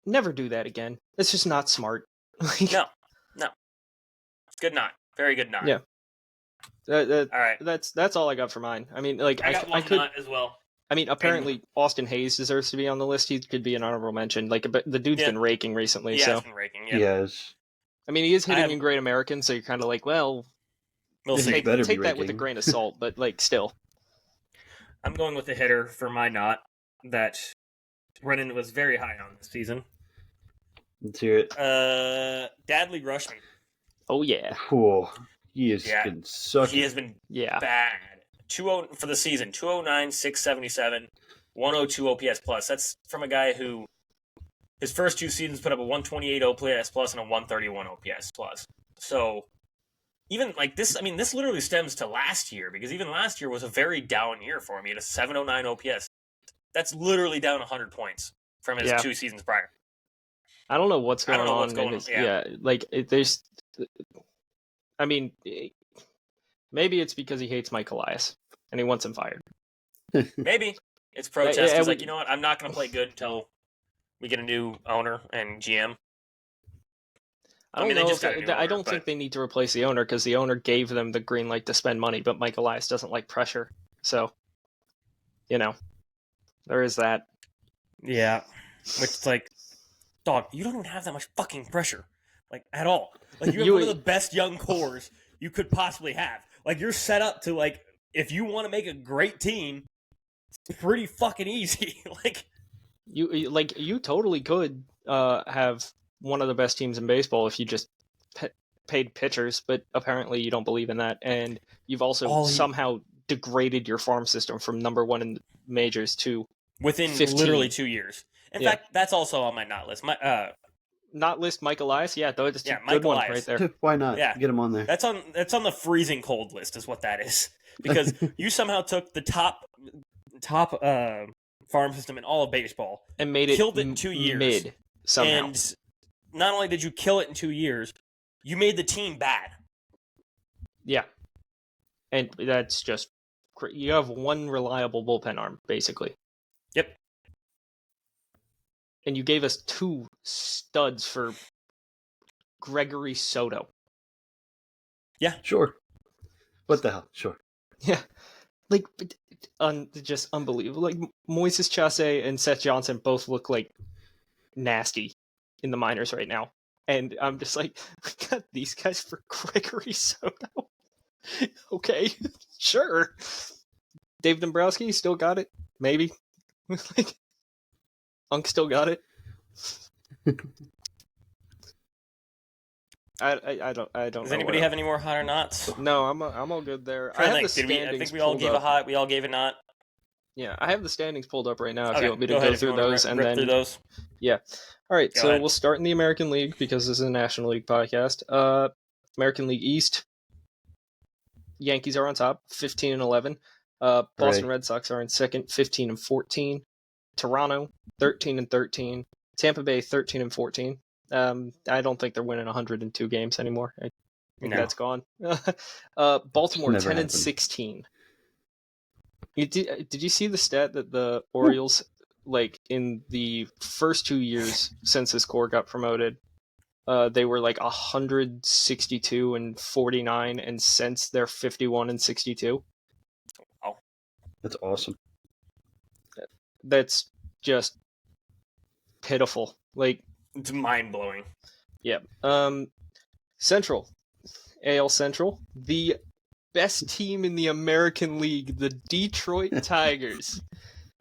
never do that again. It's just not smart. No. It's good not. Very good not. Yeah. All right. That's all I got for mine. I mean, like, I got one not as well. I mean, apparently Austin Hayes deserves to be on the list. He could be an honorable mention. Like, but the dude's been raking recently. Yeah, so he's been raking. Yeah. He has. I mean, he is hitting in Great American, so you're kind of like, well, we'll see. Take better be that with a raking. grain of salt, but like, still. I'm going with the hitter for my not that Brennan was very high on this season. Let's hear it. Dadley Rushman. Oh yeah. Cool. He has been sucking. He has been bad. 2-0 for the season. 209, 677, 102 OPS plus. That's from a guy who his first 2 seasons put up a 128 OPS plus and a 131 OPS plus. So even like this, I mean, this literally stems to last year, because even last year was a very down year for him. He had a 709 OPS. That's literally down 100 points from his 2 seasons prior. I don't know what's going on. What's going on. Yeah. Like there's. I mean, maybe it's because he hates Mike Elias and he wants him fired. Maybe it's protest. He's like, you know what? I'm not going to play good until we get a new owner and GM. I don't think they need to replace the owner, because the owner gave them the green light to spend money, but Mike Elias doesn't like pressure. So, there is that. Yeah. Which is like, dog, you don't even have that much fucking pressure. Like, at all. Like, you have one of the best young cores you could possibly have. Like, you're set up to, like, if you want to make a great team, it's pretty fucking easy. You totally could have one of the best teams in baseball if you just paid pitchers, but apparently you don't believe in that, and you've also somehow degraded your farm system from number 1 in the majors to within 15. Literally 2 years. In fact, that's also on my not list. Not list Mike Elias? Yeah, though it's a Mike good one Elias. right there. Why not? Yeah. Get him on there. That's on the freezing cold list, is what that is. Because you somehow took the top farm system in all of baseball and made it killed it in 2 years. Mid somehow. And not only did you kill it in 2 years, you made the team bad. Yeah. And that's just you have one reliable bullpen arm, basically. Yep. And you gave us 2 studs for Gregory Soto. Yeah. Sure. What the hell? Sure. Yeah. Like, just unbelievable. Like, Moises Chasse and Seth Johnson both look like nasty in the minors right now. And I'm just like, we got these guys for Gregory Soto. Okay, sure. Dave Dombrowski still got it? Maybe. Like, Unk still got it. I don't. Does anybody have any more hot or nots? No, I'm all good there. I think we all gave a hot. We all gave a not. Yeah, I have the standings pulled up right now. If Okay, you want me to go through those, and then through those. Yeah. All right. Go So ahead. we'll start in the American League, because this is a National League podcast. American League East. Yankees are on top, 15-11. Boston Red Sox are in second, 15-14. Toronto, 13-13. Tampa Bay, 13-14. I don't think they're winning 102 games anymore. I think that's gone. Baltimore, 10-16. Did you see the stat that the Orioles, like, in the first 2 years since this core got promoted, they were like 162-49, and since they're 51-62. Oh, that's awesome. that's just pitiful. Like, It's mind blowing. yeah. Central, AL Central, the best team in the American League, the Detroit Tigers.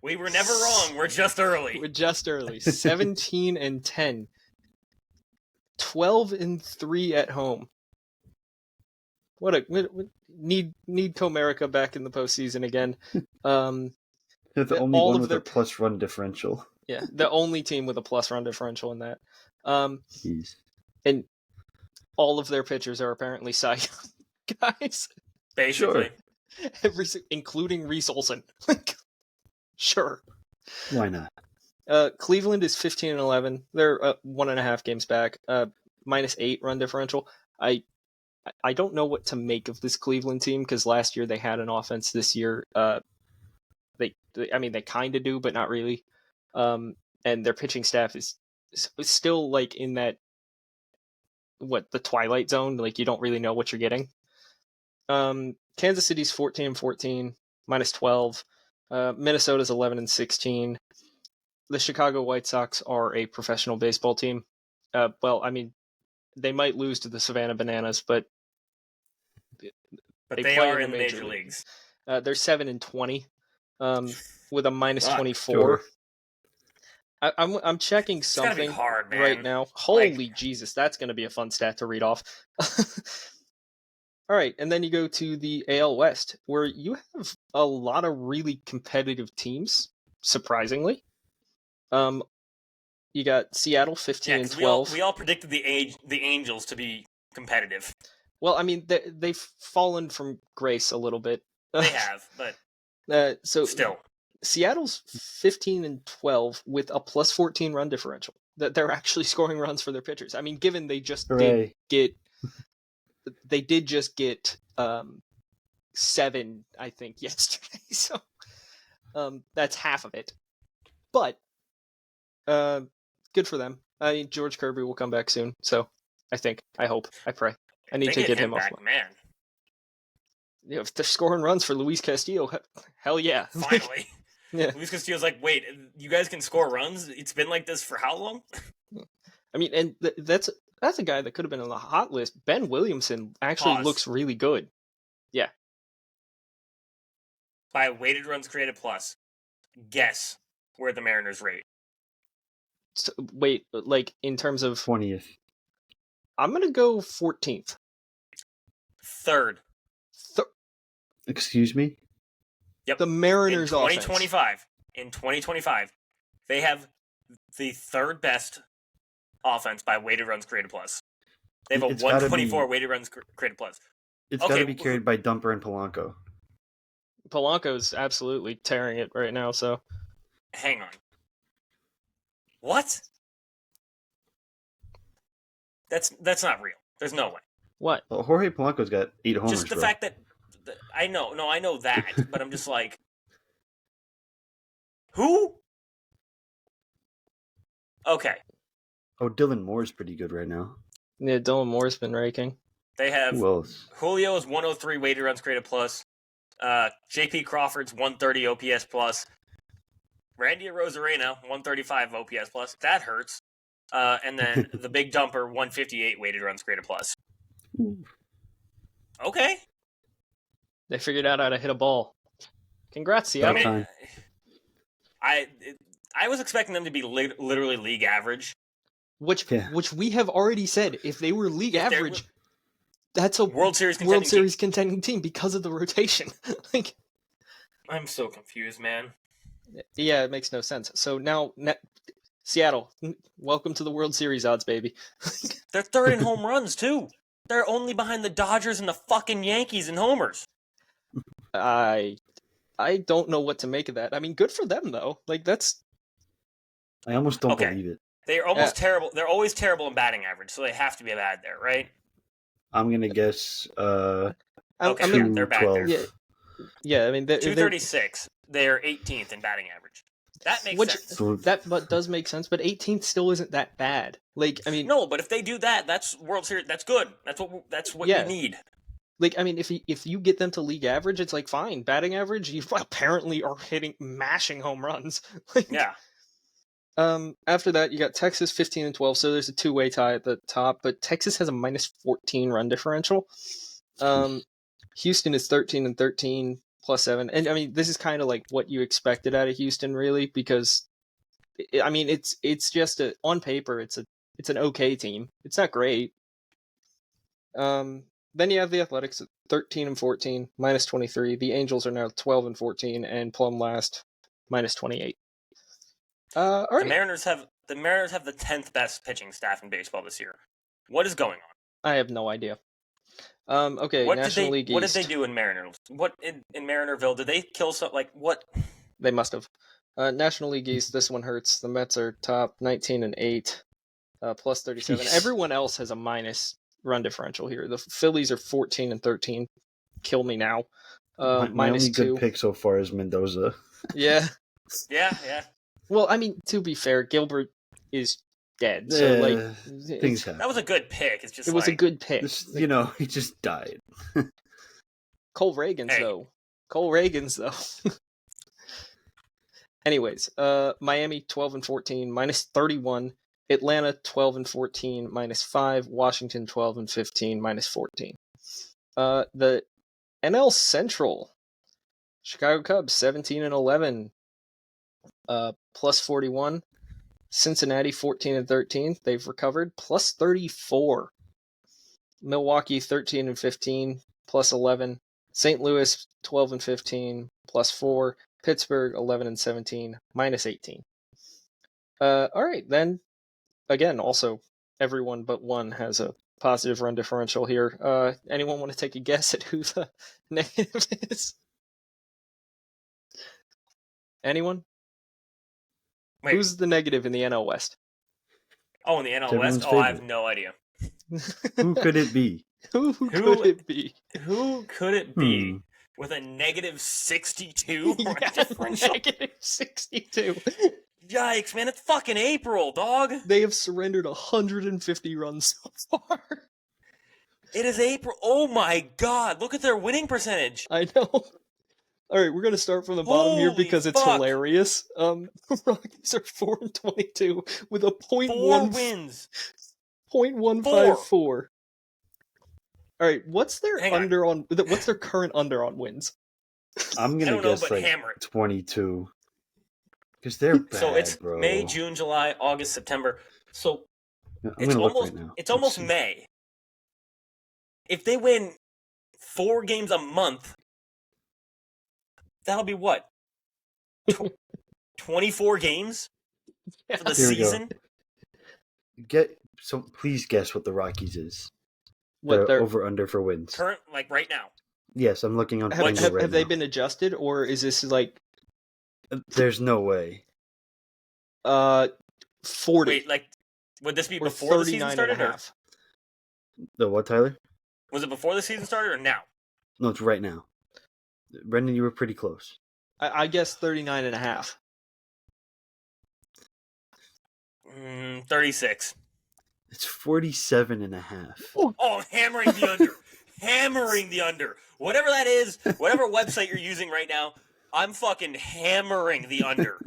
We were never wrong. We're just early. We're just early. 17-10. 12-3 at home. What need Comerica back in the postseason again. They're the only all one of with their- a plus run differential. Yeah, the only team with a plus run differential in that. Jeez. And all of their pitchers are apparently Cy Young guys. Basically. Sure. Including Reese Olson. Sure. Why not? Cleveland is 15-11. They're 1.5 games back. -8 run differential. I don't know what to make of this Cleveland team because last year they had an offense. This year, they kind of do, but not really. And their pitching staff is still like in that the twilight zone. Like you don't really know what you're getting. Kansas City's 14-14, -12. Minnesota's 11-16. The Chicago White Sox are a professional baseball team. They might lose to the Savannah Bananas, but But they they play are in in the the major major league. leagues. They're 7-20, with a -24. Sure. I'm checking It's gotta be something hard, man. right now. Holy Jesus, that's going to be a fun stat to read off. All right, and then you go to the AL West, where you have a lot of really competitive teams, surprisingly. You got Seattle 15-12. We all predicted the Angels to be competitive. Well, I mean, they've fallen from grace a little bit. They have, but so still. Seattle's 15-12 with a +14 run differential. That they're actually scoring runs for their pitchers. I mean, given they just Hooray. did just get 7, I think, yesterday. So that's half of it. But good for them. I mean, George Kirby will come back soon. So I hope, I pray. I need to get him off. Man. If they're scoring runs for Luis Castillo, hell yeah. Finally. Yeah. Luis Castillo's like, wait, you guys can score runs? It's been like this for how long? I mean, and that's a guy that could have been on the hot list. Ben Williamson actually looks really good. Yeah. By weighted runs created plus, guess where the Mariners rate. So, wait, like in terms of 20th. I'm gonna go 14th. Third. Excuse me? Yep. The Mariners in offense. 2025, they have the third best offense by weighted runs created plus. They have a It's gotta 124 be- weighted runs created plus. It's Okay, got to be carried by Dumper and Polanco. Polanco's absolutely tearing it right now. So Hang on. What? That's not real. There's no way. what? Well, Jorge Polanco's got 8 homers. Just the bro. fact that I know that, but I'm just like, who? Okay, Oh, Dylan Moore's pretty good right now. Yeah, Dylan Moore's been raking. they have Who else? Julio's 103 weighted runs created plus. JP Crawford's 130 OPS plus. Randy Rosarena 135 OPS plus. That hurts. And then the big dumper 158 weighted runs created plus. Okay. They figured out how to hit a ball. Congrats, I Seattle. mean, Time. I was expecting them to be literally league average. Which we have already said, if they were league If they're- average, that's a World Series contending World Series contending team because of the rotation. Like, I'm so confused, man. yeah, it makes no sense. So now, Seattle, welcome to the World Series odds, baby. They're third in home runs too. They're only behind the Dodgers and the fucking Yankees in homers. I don't know what to make of that. I mean, good for them though. Like that's I almost don't Okay. believe it. They're almost terrible. They're always terrible in batting average, so they have to be bad there, right? I'm going to guess Okay, I yeah, mean, they're back there. 212. yeah. I mean, they're 236. They're 18th in batting average. That makes Which- sense. So that does make sense, but 18th still isn't that bad. Like, I mean, No, but if they do that, that's World Series. That's good. That's what Yeah. you need. Like, I mean, if you get them to league average, it's like fine. Batting average, you apparently are mashing home runs. Like, Yeah. After that, you got Texas 15 and 12, so there's a two-way tie at the top. But Texas has a minus 14 run differential. Houston is 13 and 13 plus 7, and I mean, this is kind of like what you expected out of Houston, really, because I mean, it's just on paper, it's an okay team. It's not great. Then you have the Athletics at 13 and 14, minus 23. The Angels are now 12 and 14, and plumb last, minus 28. All right. The Mariners have the 10th best pitching staff in baseball this year. What is going on? I have no idea. Okay, What National League East. What did they do in Mariners? What in Marinerville? Did they kill some? Like what? They must have. National League East. This one hurts. The Mets are top 19 and 8, plus 37. Jeez. Everyone else has a minus run differential here. The Phillies are 14 and 13. Kill me now. My minus only 2. good pick so far is Mendoza. Yeah. Yeah. Well, I mean, to be fair, Gilbert is dead. So Things happen. That was a good pick. It's just it was a good pick. He just died. Cole Reagans, though. Cole Reagans, though. Anyways, Miami 12 and 14, minus 31. Atlanta 12 and 14, minus 5. Washington 12 and 15, minus 14. The NL Central, Chicago Cubs 17 and 11, plus 41. Cincinnati 14 and 13, they've recovered, plus 34. Milwaukee 13 and 15, plus 11. St. Louis 12 and 15, plus 4. Pittsburgh 11 and 17, minus 18. All right, then again, also everyone but one has a positive run differential here. Anyone want to take a guess at who the negative is? Anyone? Wait. Who's the negative in the NL West? Oh, in the NL Everyone's West? Oh, I have favorite. no idea. Who could it be? Who could it be? Who could it be with a negative 62 run differential? Negative 62. Yikes, man! It's fucking April, dog. They have surrendered 150 runs so far. It is April. Oh my god! Look at their winning percentage. I know. All right, we're gonna start from the bottom here Holy because it's fuck. hilarious. The Rockies are 4 and 22 with a 4 wins. 0.154. All right, what's their Hang on. under on? What's their current under on wins? I'm I gonna don't know, guess but like hammer it. 22. Because they're bad, So it's bro. May, June, July, August, September. So I'm it's gonna look almost right now. it's almost Let's see. May. If they win 4 games a month, that'll be what? 24 games for the Here we go. season? Please guess what the Rockies is. What Their they're over under for wins. Current, like right now. Yes, I'm looking on have, FanDuel have, right have they now. been adjusted, or is this like There's no way. 40 Wait, like, would this be or before the season 39 and a started, or half? The what, Tyler? was it before the season started, or now? No, it's right now. Brendan, you were pretty close. I guess 39 and a half. 36. It's 47 and a half. Oh, I'm hammering the under. Hammering the under. Whatever that is, whatever website you're using right now, I'm fucking hammering the under.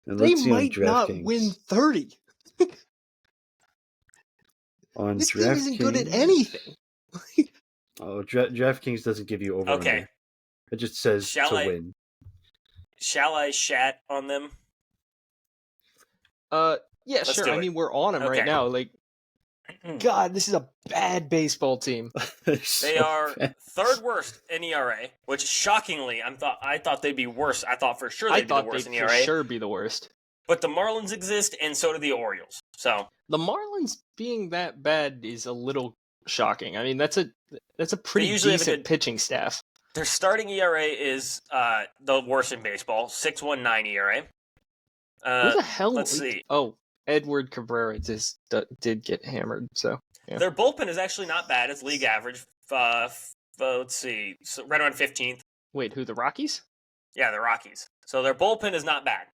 And They let's see on might not DraftKings. win 30. On This team isn't good at DraftKings- anything. Oh, DraftKings doesn't give you over Okay. under. It just says Shall to I- win. Shall I shat on them? Yeah, Let's sure. do I it. mean, we're on them right Okay. now. Like, God, this is a bad baseball team. They are third worst in ERA, which shockingly, I thought they'd be worse. I thought for sure I they'd be the thought worst they'd in for ERA. sure be the worst. But the Marlins exist, and so do the Orioles. So The Marlins being that bad is a little shocking. I mean, that's a pretty usually have a decent good- pitching staff. their starting ERA is the worst in baseball, 6.19 ERA. Who the hell? let's see. Oh, Edward Cabrera did get hammered. So yeah. Their bullpen is actually not bad. It's league average. Let's see, so right around 15th. Wait, who, the Rockies? Yeah, the Rockies. So their bullpen is not bad.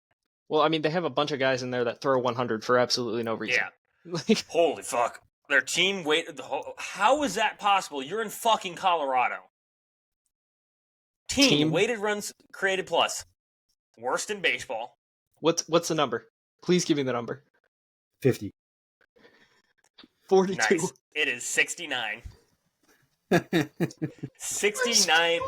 Well, I mean, they have a bunch of guys in there that throw 100 for absolutely no reason. Yeah. Like, Holy fuck. Their team weighted. How is that possible? You're in fucking Colorado. Team weighted runs created plus. Worst in baseball. What's the number? Please give me the number. 50. 42. Nice. It is 69. 69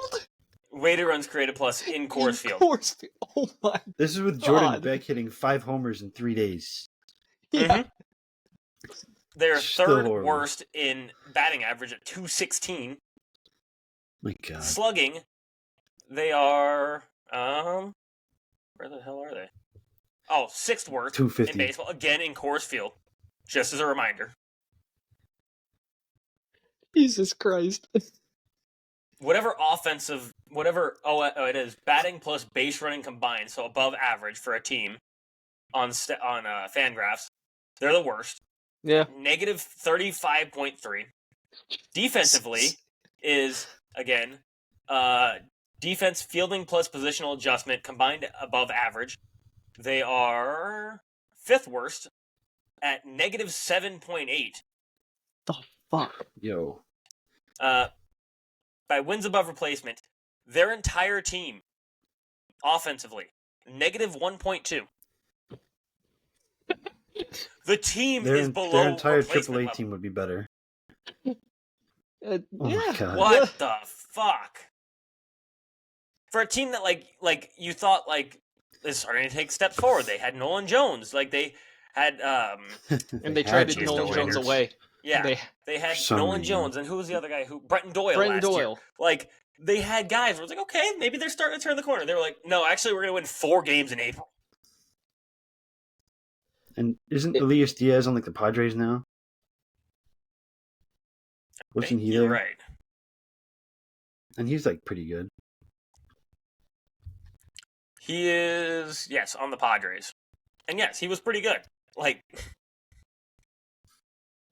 weighted runs created plus in Coors Field. Oh my. This is with Jordan God. Beck hitting 5 homers in 3 days. Yeah. They're Still third horrible. worst in batting average at 216. My God. Slugging, they are where the hell are they? Oh, sixth worst 250. in baseball. Again in Coors Field. Just as a reminder. Jesus Christ. Whatever it is, batting plus base running combined, so above average for a team on Fangraphs, they're the worst. Yeah. Negative 35.3. Defensively is, again, defense fielding plus positional adjustment combined above average. They are fifth worst at negative 7.8. The fuck? Yo. By wins above replacement, their entire team, offensively, negative 1.2. The team is below their entire replacement AAA level. team would be better. Yeah. Oh my God. What the fuck? For a team that you thought is starting to take steps forward. They had Nolan Jones, they had And they traded Jason Nolan Jones Winters. away. yeah, they had Nolan reason. Jones, and who was the other guy? Brenton Doyle. Brenton last year. Doyle. They had guys where it's like, okay, maybe they're starting to turn the corner. They were like, no, actually, we're going to win 4 games in April. And isn't Elias Diaz on the Padres now? Wasn't he You're there? right. And he's pretty good. He is, yes, on the Padres. And yes, he was pretty good.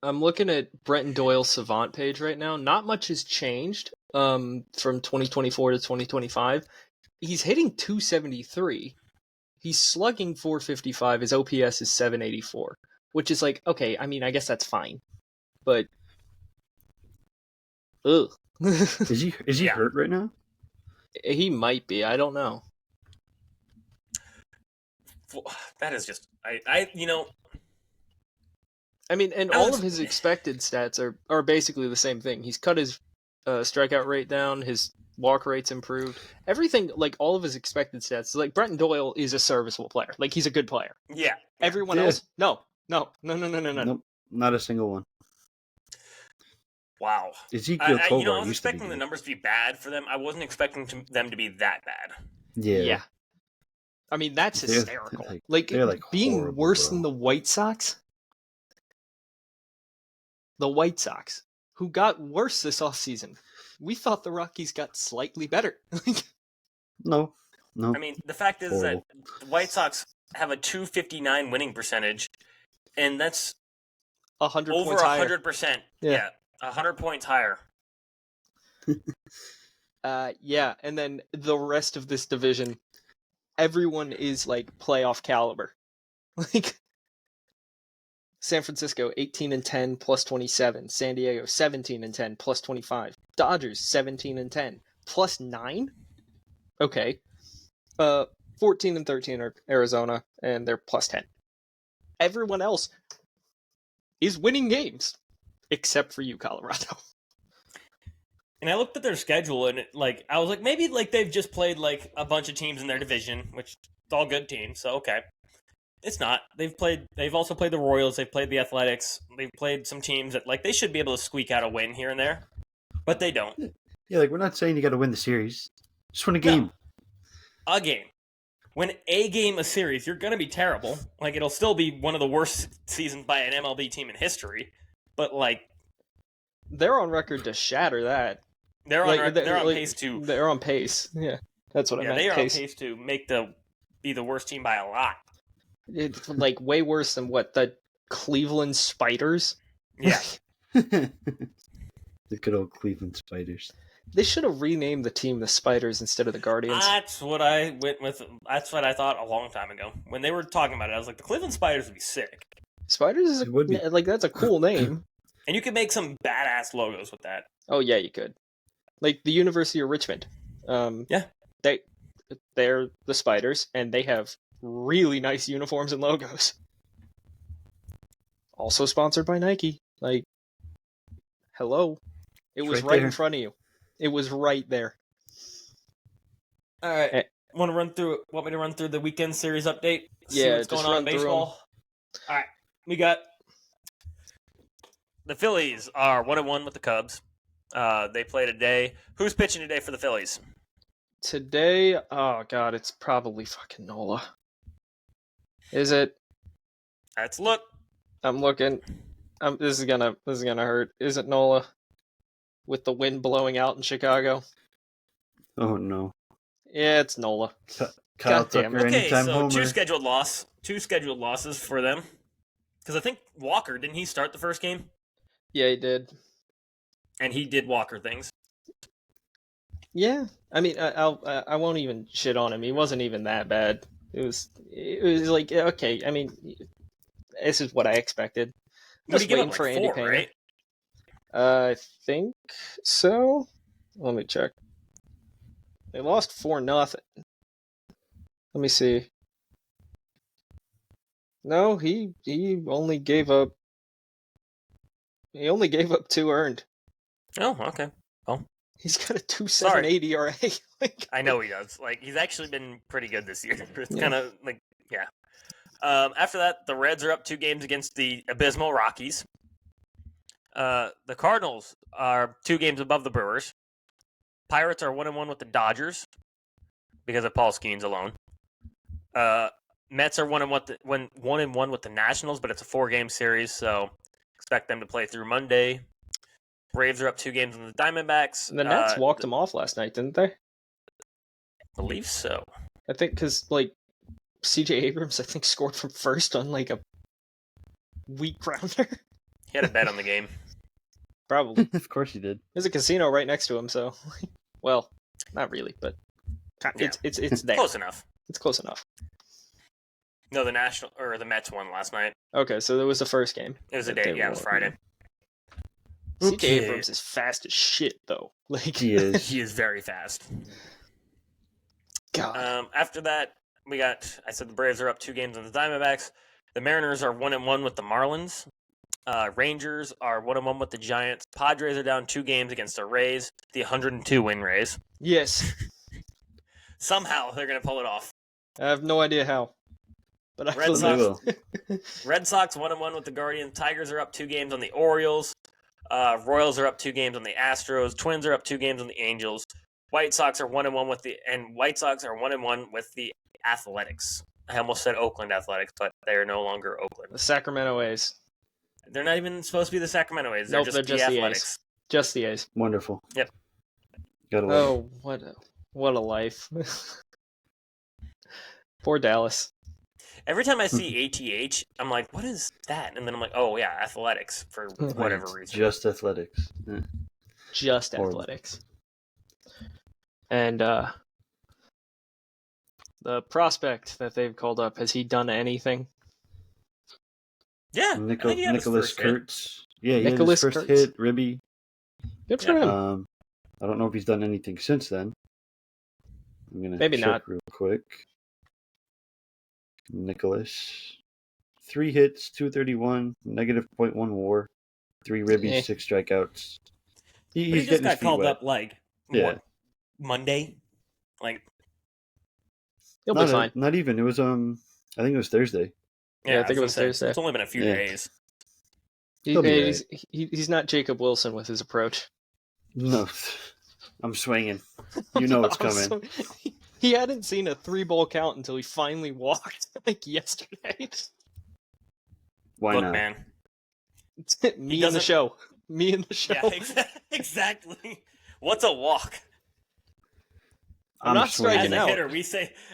I'm looking at Brenton Doyle's Savant page right now. Not much has changed from 2024 to 2025. He's hitting 273. He's slugging 455. His OPS is 784, which is okay, I mean, I guess that's fine. But ugh. Is he Yeah. hurt right now? He might be. I don't know. That is just, I mean, and all of his expected stats are basically the same thing. He's cut his strikeout rate down, his walk rate's improved. Everything, all of his expected stats. Brenton Doyle is a serviceable player. He's a good player. yeah. Everyone Yeah. else, no. Nope, not a single one. Wow. Ezekiel I Tovar was used to be expecting the good. numbers to be bad for them. I wasn't expecting them to be that bad. Yeah. I mean, that's They're- hysterical. they're, being horrible, worse bro. than the White Sox. The White Sox, who got worse this offseason. We thought the Rockies got slightly better. No. I mean, the fact is Horrible. that the White Sox have a 259 winning percentage, and that's 100 over points higher. 100%. Yeah. Yeah, 100 points higher. Yeah, and then the rest of this division, everyone is playoff caliber. San Francisco 18-10 plus 27, San Diego 17-10 plus 25, Dodgers 17-10 plus 9. Okay, 14-13 are Arizona, and they're plus 10. Everyone else is winning games, except for you, Colorado. And I looked at their schedule, and I was like, maybe they've just played a bunch of teams in their division, which it's all good teams. So okay, it's not. They've also played the Royals. They've played the Athletics. They've played some teams that they should be able to squeak out a win here and there, but they don't. Yeah, we're not saying you got to win the series. Just win a game. No. A game. Win a game a series, you're gonna be terrible. It'll still be one of the worst seasons by an MLB team in history. But they're on record to shatter that. they're on pace to. They're on pace. Yeah, that's what I Yeah, meant. they are on pace to be the worst team by a lot. It's way worse than the Cleveland Spiders. Yeah. The good old Cleveland Spiders. They should have renamed the team the Spiders instead of the Guardians. That's what I went with. That's what I thought a long time ago. When they were talking about it, I was like, the Cleveland Spiders would be sick. Spiders is It would be. that's a cool name. And you can make some badass logos with that. Oh yeah, you could. Like the University of Richmond. Yeah. They're the Spiders, and they have really nice uniforms and logos. Also sponsored by Nike. Like, hello. It was right in front of you. It was right there. All right. Want me to run through the weekend series update? See Yeah, what's just going on run in through baseball? All right. We got the Phillies are 1-1 with the Cubs. They play today. Who's pitching today for the Phillies? Today, oh god, it's probably fucking Nola. Is it? Let's look. I'm looking. This is gonna hurt. Is it Nola? With the wind blowing out in Chicago. Oh no. Yeah, it's Nola. Kyle God damn Tucker, it. Okay, anytime so homer. two scheduled losses for them. Because I think Walker, didn't he start the first game? Yeah, he did. And he did Walker things. Yeah, I mean, I won't even shit on him. He wasn't even that bad. It was like, okay. I mean, this is what I expected. What Just did he give waiting up, for like Andy 4, Pena. right? I think so. Let me check. They lost 4-0. Let me see. No, he only gave up. He only gave up 2 earned. Oh, okay. He's got a 2.78 ERA. Like, I know he does. Like, he's actually been pretty good this year. It's Yeah. kind of like, yeah. After that, the Reds are up 2 games against the abysmal Rockies. The Cardinals are 2 games above the Brewers. Pirates are 1-1 with the Dodgers because of Paul Skeens alone. Mets are 1-1 with the Nationals, but it's a 4-game series, so expect them to play through Monday. Braves are up 2 games on the Diamondbacks. the Nats walked him off last night, didn't they? I believe so. I think because like C.J. Abrams, I think scored from first on like a weak grounder. He had a bet on the game. Probably. Of course he did. There's a casino right next to him, so well, not really, but it's there. Close enough. It's close enough. No, the Mets won last night. Okay, so there was the first game. It was a that day. they Yeah, it was won. Friday. C.J. Okay. Abrams is fast as shit, though. Like, He is. He is very fast. God. After that, I said the Braves are up 2 games on the Diamondbacks. The Mariners are 1-1 with the Marlins. Rangers are 1-1 with the Giants. Padres are down 2 games against the Rays, the 102 win Rays. Yes. Somehow they're going to pull it off. I have no idea how. But I Red believe They Sox- will. Red Sox 1-1 with the Guardians. Tigers are up 2 games on the Orioles. Royals are up 2 games on the Astros. Twins are up 2 games on the Angels. White Sox are 1-1 with the Athletics. I almost said Oakland Athletics, but they are no longer Oakland. the Sacramento A's. They're not even supposed to be the Sacramento A's. Nope, They're they're just just the the Athletics. Just the A's. Wonderful. Yep. Gotta love Oh, what a life. Poor Dallas. Every time I see ATH, I'm like, what is that? And then I'm like, oh, yeah, Athletics for it. whatever Right. reason. Just athletics. Yeah. Just Horrible. athletics. And the prospect that they've called up, has he done anything? Yeah. I think he had his Nicholas first hit. Kurtz. Yeah, he Nicholas had his first Kurtz. hit, Ribby. Good for Yeah. him. I don't know if he's done anything since then. I'm gonna Maybe check not. real quick. Nicholas, 3 hits, 231, -0.1 WAR, 3 ribbies, Eh. 6 strikeouts. But he He's just getting his got feet called wet. up, like, Yeah. what, Monday? Like, He'll be fine. Not even. It was I think it was Thursday. Yeah, I think it was gonna say, Thursday. It's only been a few Yeah. days. He'll be He's not Jacob Wilson with his approach. No, I'm swinging. You know it's coming. Also, he hadn't seen a 3-ball count until he finally walked, like yesterday. Why Look, not? man. Me and the doesn't- show. Me and the show. Yeah, exactly. What's a walk? I'm not swinging. striking out.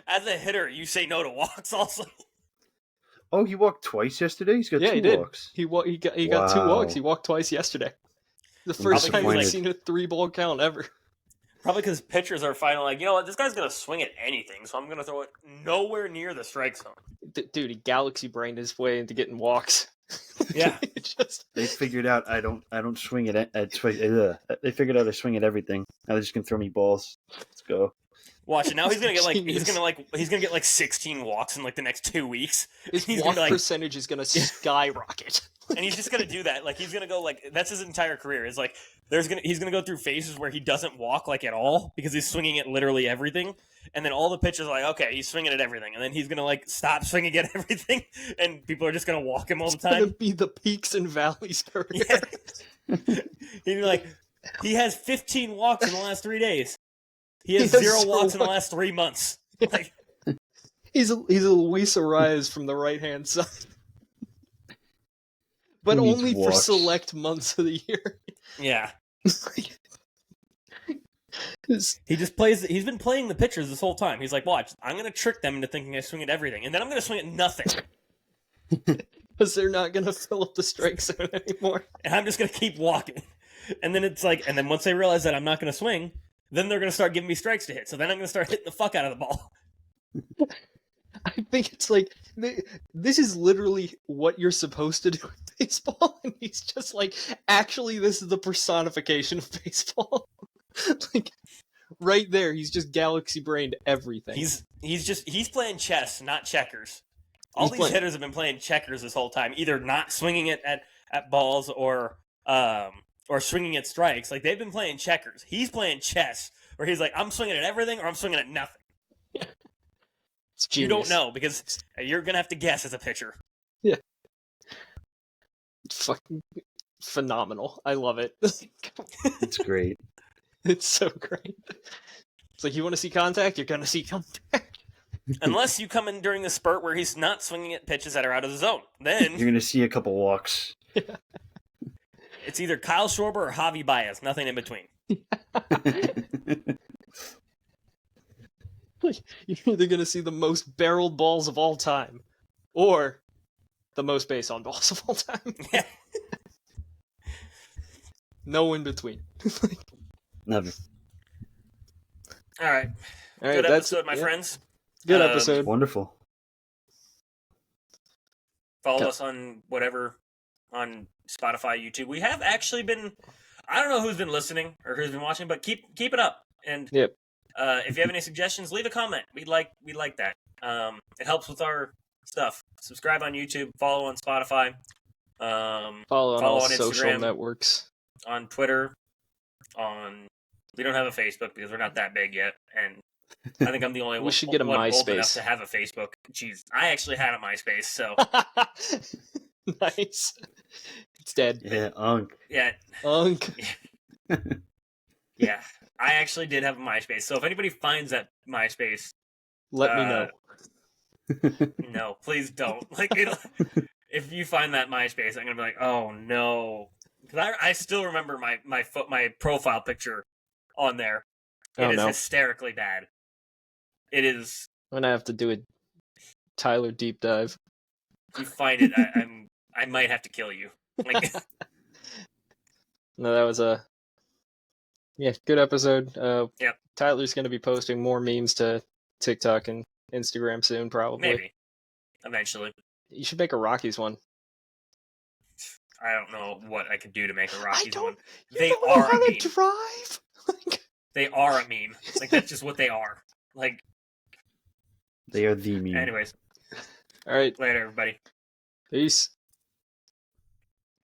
As a hitter, you say no to walks also. Oh, he walked twice yesterday. He's got Yeah, 2 he did. walks. He got 2 walks. Wow. He walked twice yesterday. The I'm first time he's disappointed. seen a 3-ball count ever. Probably because pitchers are finally like, you know what, this guy's going to swing at anything, so I'm going to throw it nowhere near the strike zone. Dude, he galaxy brained his way into getting walks. Yeah. They figured out I don't swing it they figured out I swing at everything. Now they're just gonna throw me balls. Let's go. Watch it. Now he's gonna get Genius. he's gonna get like 16 walks in like the next 2 weeks. His He's walk gonna, like, percentage is gonna skyrocket. and he's just gonna do that. Like he's gonna go like that's his entire career. Is like he's gonna go through phases where he doesn't walk like at all because he's swinging at literally everything, and then all the pitchers are like, okay, he's swinging at everything, and then he's gonna like stop swinging at everything, and people are just gonna walk him all the It's gonna time. be the peaks and valleys career. Yeah. He'd be like, he has 15 walks in the last 3 days. He has He has 0 zero walks in the walks. last 3 months. Like, He's a Luis Suarez from the right hand side, but Who needs only for walks? select months of the year. yeah. 'Cause He just plays. He's been playing the pitchers this whole time. He's like, watch, I'm going to trick them into thinking I swing at everything, and then I'm going to swing at nothing. they're not gonna fill up the strike zone anymore. And I'm just going to keep walking. And then it's like, and then once they realize that I'm not going to swing, then they're going to start giving me strikes to hit. So then I'm going to start hitting the fuck out of the ball. I think it's like this is literally what you're supposed to do in baseball, and he's just like, actually, this is the personification of baseball. Like right there, he's just galaxy brained everything. He's playing chess, not checkers. All He's these playing- hitters have been playing checkers this whole time, either not swinging it at balls or swinging at strikes. Like they've been playing checkers. He's playing chess, where he's like, I'm swinging at everything or I'm swinging at nothing. It's You genius. don't know because you're gonna have to guess as a pitcher. Fucking phenomenal. I love it. It's great. It's so great. It's like, you want to see contact? You're gonna see contact. Unless you come in during the spurt where he's not swinging at pitches that are out of the zone. Then You're gonna see a couple walks. it's either Kyle Schwarber or Javi Baez, nothing in between. Like, you're either gonna see the most barreled balls of all time, or the most base on balls of all time. Yeah. No in between. Never. All right. All right, Good that's episode, my yeah, friends. Good Um, episode. Wonderful. Follow Yeah. us on whatever, on Spotify, YouTube. We have actually been, I don't know who's been listening or who's been watching, but keep it up. And Yep. if you have any suggestions, leave a comment. We'd like that. It helps with our stuff. Subscribe on YouTube. Follow on Spotify. Follow on all on social Instagram. networks. On Twitter. We don't have a Facebook because we're not that big yet, and I think I'm the only We one. should get a one old enough MySpace. to have a Facebook. Jeez, I actually had a MySpace, so Nice. It's dead. Yeah, Unk. yeah, Unk. yeah. I actually did have a MySpace. So if anybody finds that MySpace, Let me know. no, please don't. Like, if you find that MySpace, I'm gonna be like, oh no, because I still remember my profile picture on there. It Oh, is no. hysterically bad. It is. I'm gonna have to do a Tyler deep dive. If you find it, I might have to kill you. Like, No, that was a good episode. Yep. Tyler's gonna be posting more memes to TikTok and Instagram soon, probably. maybe eventually. You should make a Rockies one. I don't know what I could do to make a Rockies one. You They don't know are how a to meme. drive. Like, They are a meme. Like, that's just what they are. Like, They are the meme. anyways, all right, later, everybody. peace.